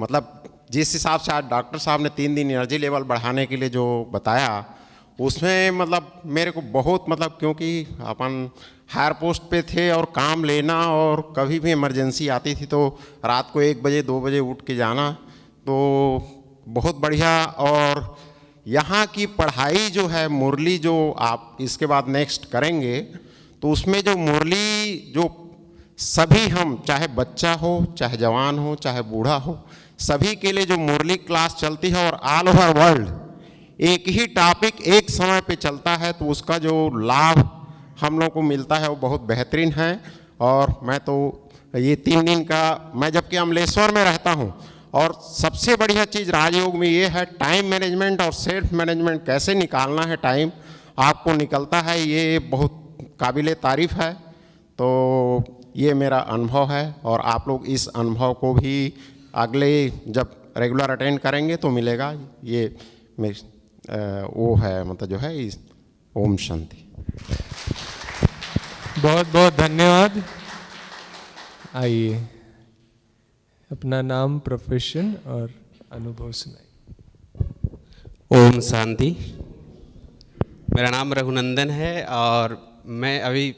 मतलब जिस हिसाब से आज डॉक्टर साहब ने 3 दिन एनर्जी लेवल बढ़ाने के लिए जो बताया, उसमें मतलब मेरे को बहुत मतलब, क्योंकि अपन हायर पोस्ट पे थे और काम लेना और कभी भी इमरजेंसी आती थी तो रात को 1 बजे 2 बजे उठ के जाना, तो बहुत बढ़िया। और यहाँ की पढ़ाई जो है, मुरली जो आप इसके बाद नेक्स्ट करेंगे, तो उसमें जो मुरली जो सभी हम, चाहे बच्चा हो, चाहे जवान हो, चाहे बूढ़ा हो, सभी के लिए जो मुरली क्लास चलती है और ऑल ओवर वर्ल्ड एक ही टॉपिक एक समय पे चलता है, तो उसका जो लाभ हम लोग को मिलता है वो बहुत बेहतरीन है। और मैं तो ये 3 दिन का, मैं जबकि अमलेश्वर में रहता हूँ, और सबसे बढ़िया चीज़ राजयोग में ये है टाइम मैनेजमेंट और सेल्फ मैनेजमेंट, कैसे निकालना है टाइम आपको निकलता है, ये बहुत काबिले तारीफ़ है। तो ये मेरा अनुभव है और आप लोग इस अनुभव को भी अगले जब रेगुलर अटेंड करेंगे तो मिलेगा। ये वो है मतलब जो है इस ओम शांति। बहुत बहुत धन्यवाद। आइए अपना नाम, प्रोफेशन और अनुभव सुनाइए। ओम शांति। मेरा नाम रघुनंदन है और मैं अभी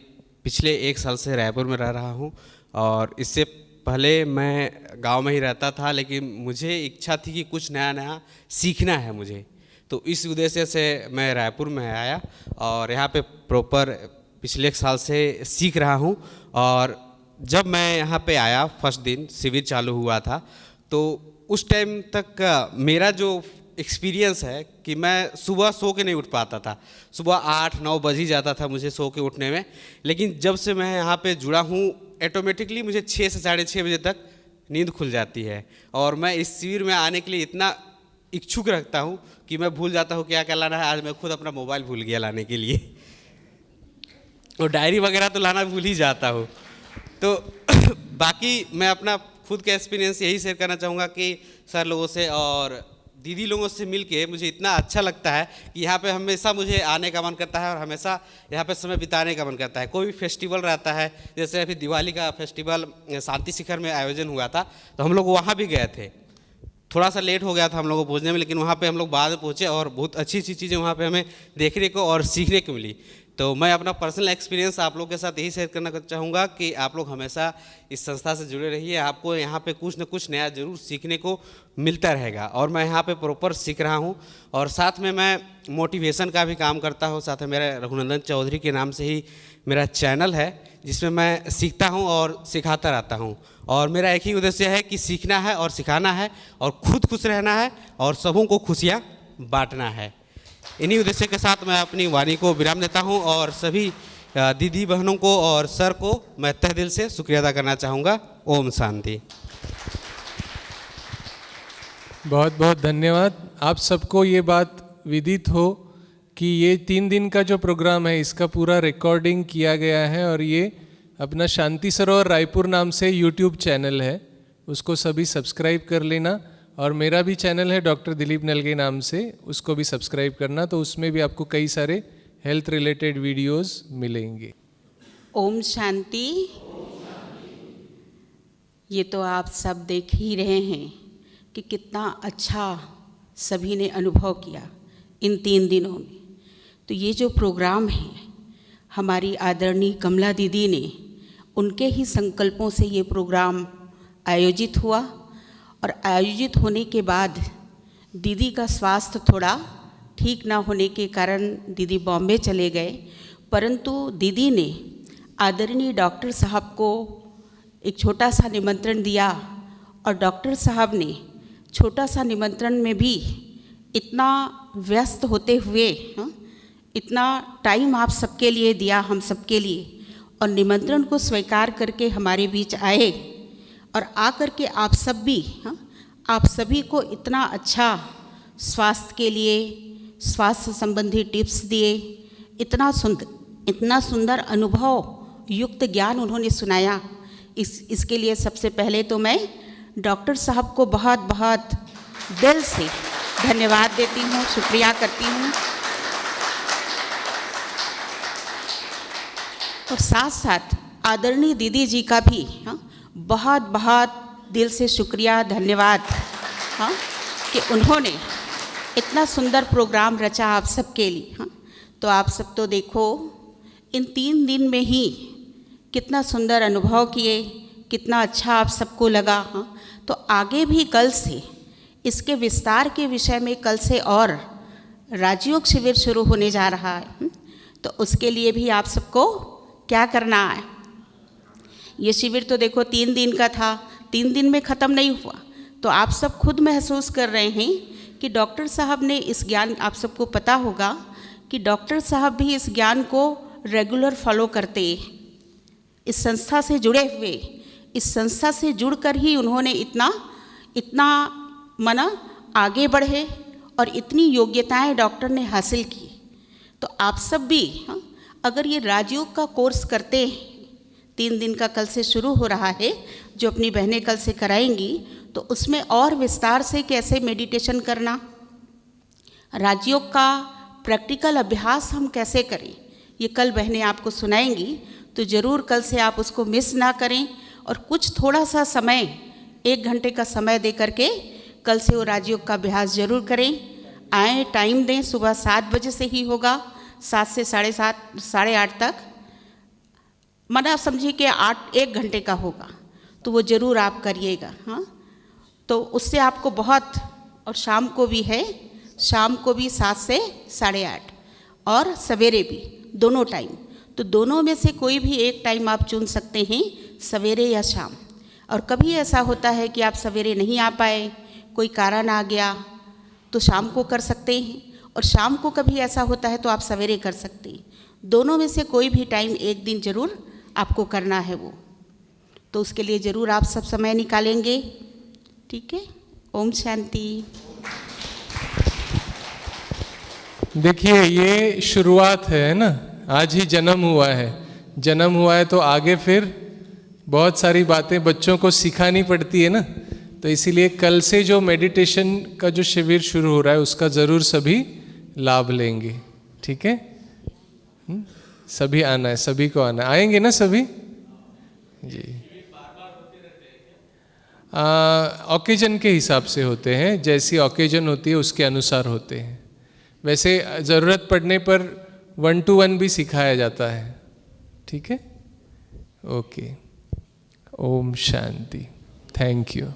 पिछले 1 साल से रायपुर में रह रहा हूँ और इससे पहले मैं गांव में ही रहता था, लेकिन मुझे इच्छा थी कि कुछ नया नया सीखना है मुझे, तो इस उद्देश्य से मैं रायपुर में आया और यहाँ पे प्रॉपर पिछले 1 साल से सीख रहा हूँ। और जब मैं यहाँ पे आया फर्स्ट दिन शिविर चालू हुआ था, तो उस टाइम तक मेरा जो एक्सपीरियंस है कि मैं सुबह सो के नहीं उठ पाता था, सुबह 8-9 बज ही जाता था मुझे सो के उठने में। लेकिन जब से मैं यहाँ पे जुड़ा हूँ, ऑटोमेटिकली मुझे 6 से 6:30 बजे तक नींद खुल जाती है। और मैं इस शिविर में आने के लिए इतना इच्छुक रखता हूँ कि मैं भूल जाता हूँ क्या क्या लाना है। आज मैं खुद अपना मोबाइल भूल गया लाने के लिए और डायरी वगैरह तो लाना भूल ही जाता हूँ। तो बाकी मैं अपना खुद का एक्सपीरियंस यही शेयर करना चाहूँगा कि सर लोगों से और दीदी लोगों से मिलके मुझे इतना अच्छा लगता है कि यहाँ पे हमेशा मुझे आने का मन करता है और हमेशा यहाँ पे समय बिताने का मन करता है। कोई भी फेस्टिवल रहता है, जैसे अभी दिवाली का फेस्टिवल शांति शिखर में आयोजन हुआ था, तो हम लोग वहाँ भी गए थे। थोड़ा सा लेट हो गया था हम लोगों को पहुँचने में, लेकिन वहाँ पे हम लोग बाद में पहुँचे और बहुत अच्छी अच्छी चीज़ें वहाँ पे हमें देखने को और सीखने को मिली। तो मैं अपना पर्सनल एक्सपीरियंस आप लोगों के साथ यही शेयर करना चाहूँगा कि आप लोग हमेशा इस संस्था से जुड़े रहिए, आपको यहाँ पे कुछ न कुछ नया ज़रूर सीखने को मिलता रहेगा। और मैं यहाँ पे प्रॉपर सीख रहा हूँ और साथ में मैं मोटिवेशन का भी काम करता हूँ। साथ में मेरा रघुनंदन चौधरी के नाम से ही मेरा चैनल है, जिसमें मैं सीखता हूँ और सिखाता रहता हूँ। और मेरा एक ही उद्देश्य है कि सीखना है और सिखाना है और खुद खुश रहना है और सबों को खुशियाँ बांटना है। इन्हीं उद्देश्य के साथ मैं अपनी वाणी को विराम देता हूं और सभी दीदी बहनों को और सर को मैं तहे दिल से शुक्रिया अदा करना चाहूँगा। ओम शांति। बहुत बहुत धन्यवाद। आप सबको ये बात विदित हो कि ये 3 दिन का जो प्रोग्राम है इसका पूरा रिकॉर्डिंग किया गया है और ये अपना शांति सरोवर रायपुर नाम से यूट्यूब चैनल है, उसको सभी सब्सक्राइब कर लेना। और मेरा भी चैनल है डॉक्टर दिलीप नलगे नाम से, उसको भी सब्सक्राइब करना, तो उसमें भी आपको कई सारे हेल्थ रिलेटेड वीडियोस मिलेंगे। ओम शांति। ये तो आप सब देख ही रहे हैं कि कितना अच्छा सभी ने अनुभव किया इन 3 दिनों में। तो ये जो प्रोग्राम है हमारी आदरणीय कमला दीदी ने, उनके ही संकल्पों से ये प्रोग्राम आयोजित हुआ और आयोजित होने के बाद दीदी का स्वास्थ्य थोड़ा ठीक ना होने के कारण दीदी बॉम्बे चले गए, परंतु दीदी ने आदरणीय डॉक्टर साहब को एक छोटा सा निमंत्रण दिया और डॉक्टर साहब ने छोटा सा निमंत्रण में भी इतना व्यस्त होते हुए इतना टाइम आप सबके लिए दिया, हम सबके लिए, और निमंत्रण को स्वीकार करके हमारे बीच आए और आकर के आप सब भी आप सभी को इतना अच्छा स्वास्थ्य के लिए, स्वास्थ्य संबंधी टिप्स दिए, इतना सुंदर अनुभव युक्त ज्ञान उन्होंने सुनाया। इसके लिए सबसे पहले तो मैं डॉक्टर साहब को बहुत बहुत दिल से धन्यवाद देती हूँ, शुक्रिया करती हूँ। और साथ साथ आदरणीय दीदी जी का भी बहुत बहुत दिल से शुक्रिया, धन्यवाद कि उन्होंने इतना सुंदर प्रोग्राम रचा आप सबके लिए। तो आप सब तो देखो इन 3 दिन में ही कितना सुंदर अनुभव किए, कितना अच्छा आप सबको लगा। तो आगे भी कल से इसके विस्तार के विषय में कल से और राजयोग शिविर शुरू होने जा रहा है। तो उसके लिए भी आप सबको क्या करना है, ये शिविर तो देखो 3 दिन का था, 3 दिन में ख़त्म नहीं हुआ। तो आप सब खुद महसूस कर रहे हैं कि डॉक्टर साहब ने इस ज्ञान, आप सबको पता होगा कि डॉक्टर साहब भी इस ज्ञान को रेगुलर फॉलो करते, इस संस्था से जुड़े हुए, इस संस्था से जुड़कर ही उन्होंने इतना मना आगे बढ़े और इतनी योग्यताएं डॉक्टर ने हासिल की। तो आप सब भी अगर ये राजयोग का कोर्स करते हैं, 3 दिन का कल से शुरू हो रहा है, जो अपनी बहनें कल से कराएंगी, तो उसमें और विस्तार से कैसे मेडिटेशन करना, राजयोग का प्रैक्टिकल अभ्यास हम कैसे करें, ये कल बहनें आपको सुनाएंगी। तो ज़रूर कल से आप उसको मिस ना करें और कुछ थोड़ा सा समय, 1 घंटे का समय दे करके कल से वो राजयोग का अभ्यास ज़रूर करें। आएँ, टाइम दें, सुबह 7 बजे से ही होगा, 7 से 7:30 साढ़े 8 तक, मना समझिए कि 1 घंटे का होगा। तो वो ज़रूर आप करिएगा। तो उससे आपको बहुत, और शाम को भी है, शाम को भी 7 से 8:30 और सवेरे भी, दोनों टाइम। तो दोनों में से कोई भी एक टाइम आप चुन सकते हैं, सवेरे या शाम। और कभी ऐसा होता है कि आप सवेरे नहीं आ पाए, कोई कारण आ गया, तो शाम को कर सकते हैं, और शाम को कभी ऐसा होता है तो आप सवेरे कर सकते हैं। दोनों में से कोई भी टाइम एक दिन ज़रूर आपको करना है वो। तो उसके लिए ज़रूर आप सब समय निकालेंगे, ठीक है। ओम शांति। देखिए, ये शुरुआत है ना, आज ही जन्म हुआ है। जन्म हुआ है तो आगे फिर बहुत सारी बातें बच्चों को सिखानी पड़ती है ना। तो इसीलिए कल से जो मेडिटेशन का जो शिविर शुरू हो रहा है, उसका ज़रूर सभी लाभ लेंगे, ठीक है। सभी आना है, सभी को आना है। आएंगे ना सभी जी। ओकेजन के हिसाब से होते हैं, जैसी ओकेजन होती है उसके अनुसार होते हैं। वैसे ज़रूरत पड़ने पर 1 to 1 भी सिखाया जाता है, ठीक है। ओके, ओम शांति। Thank you.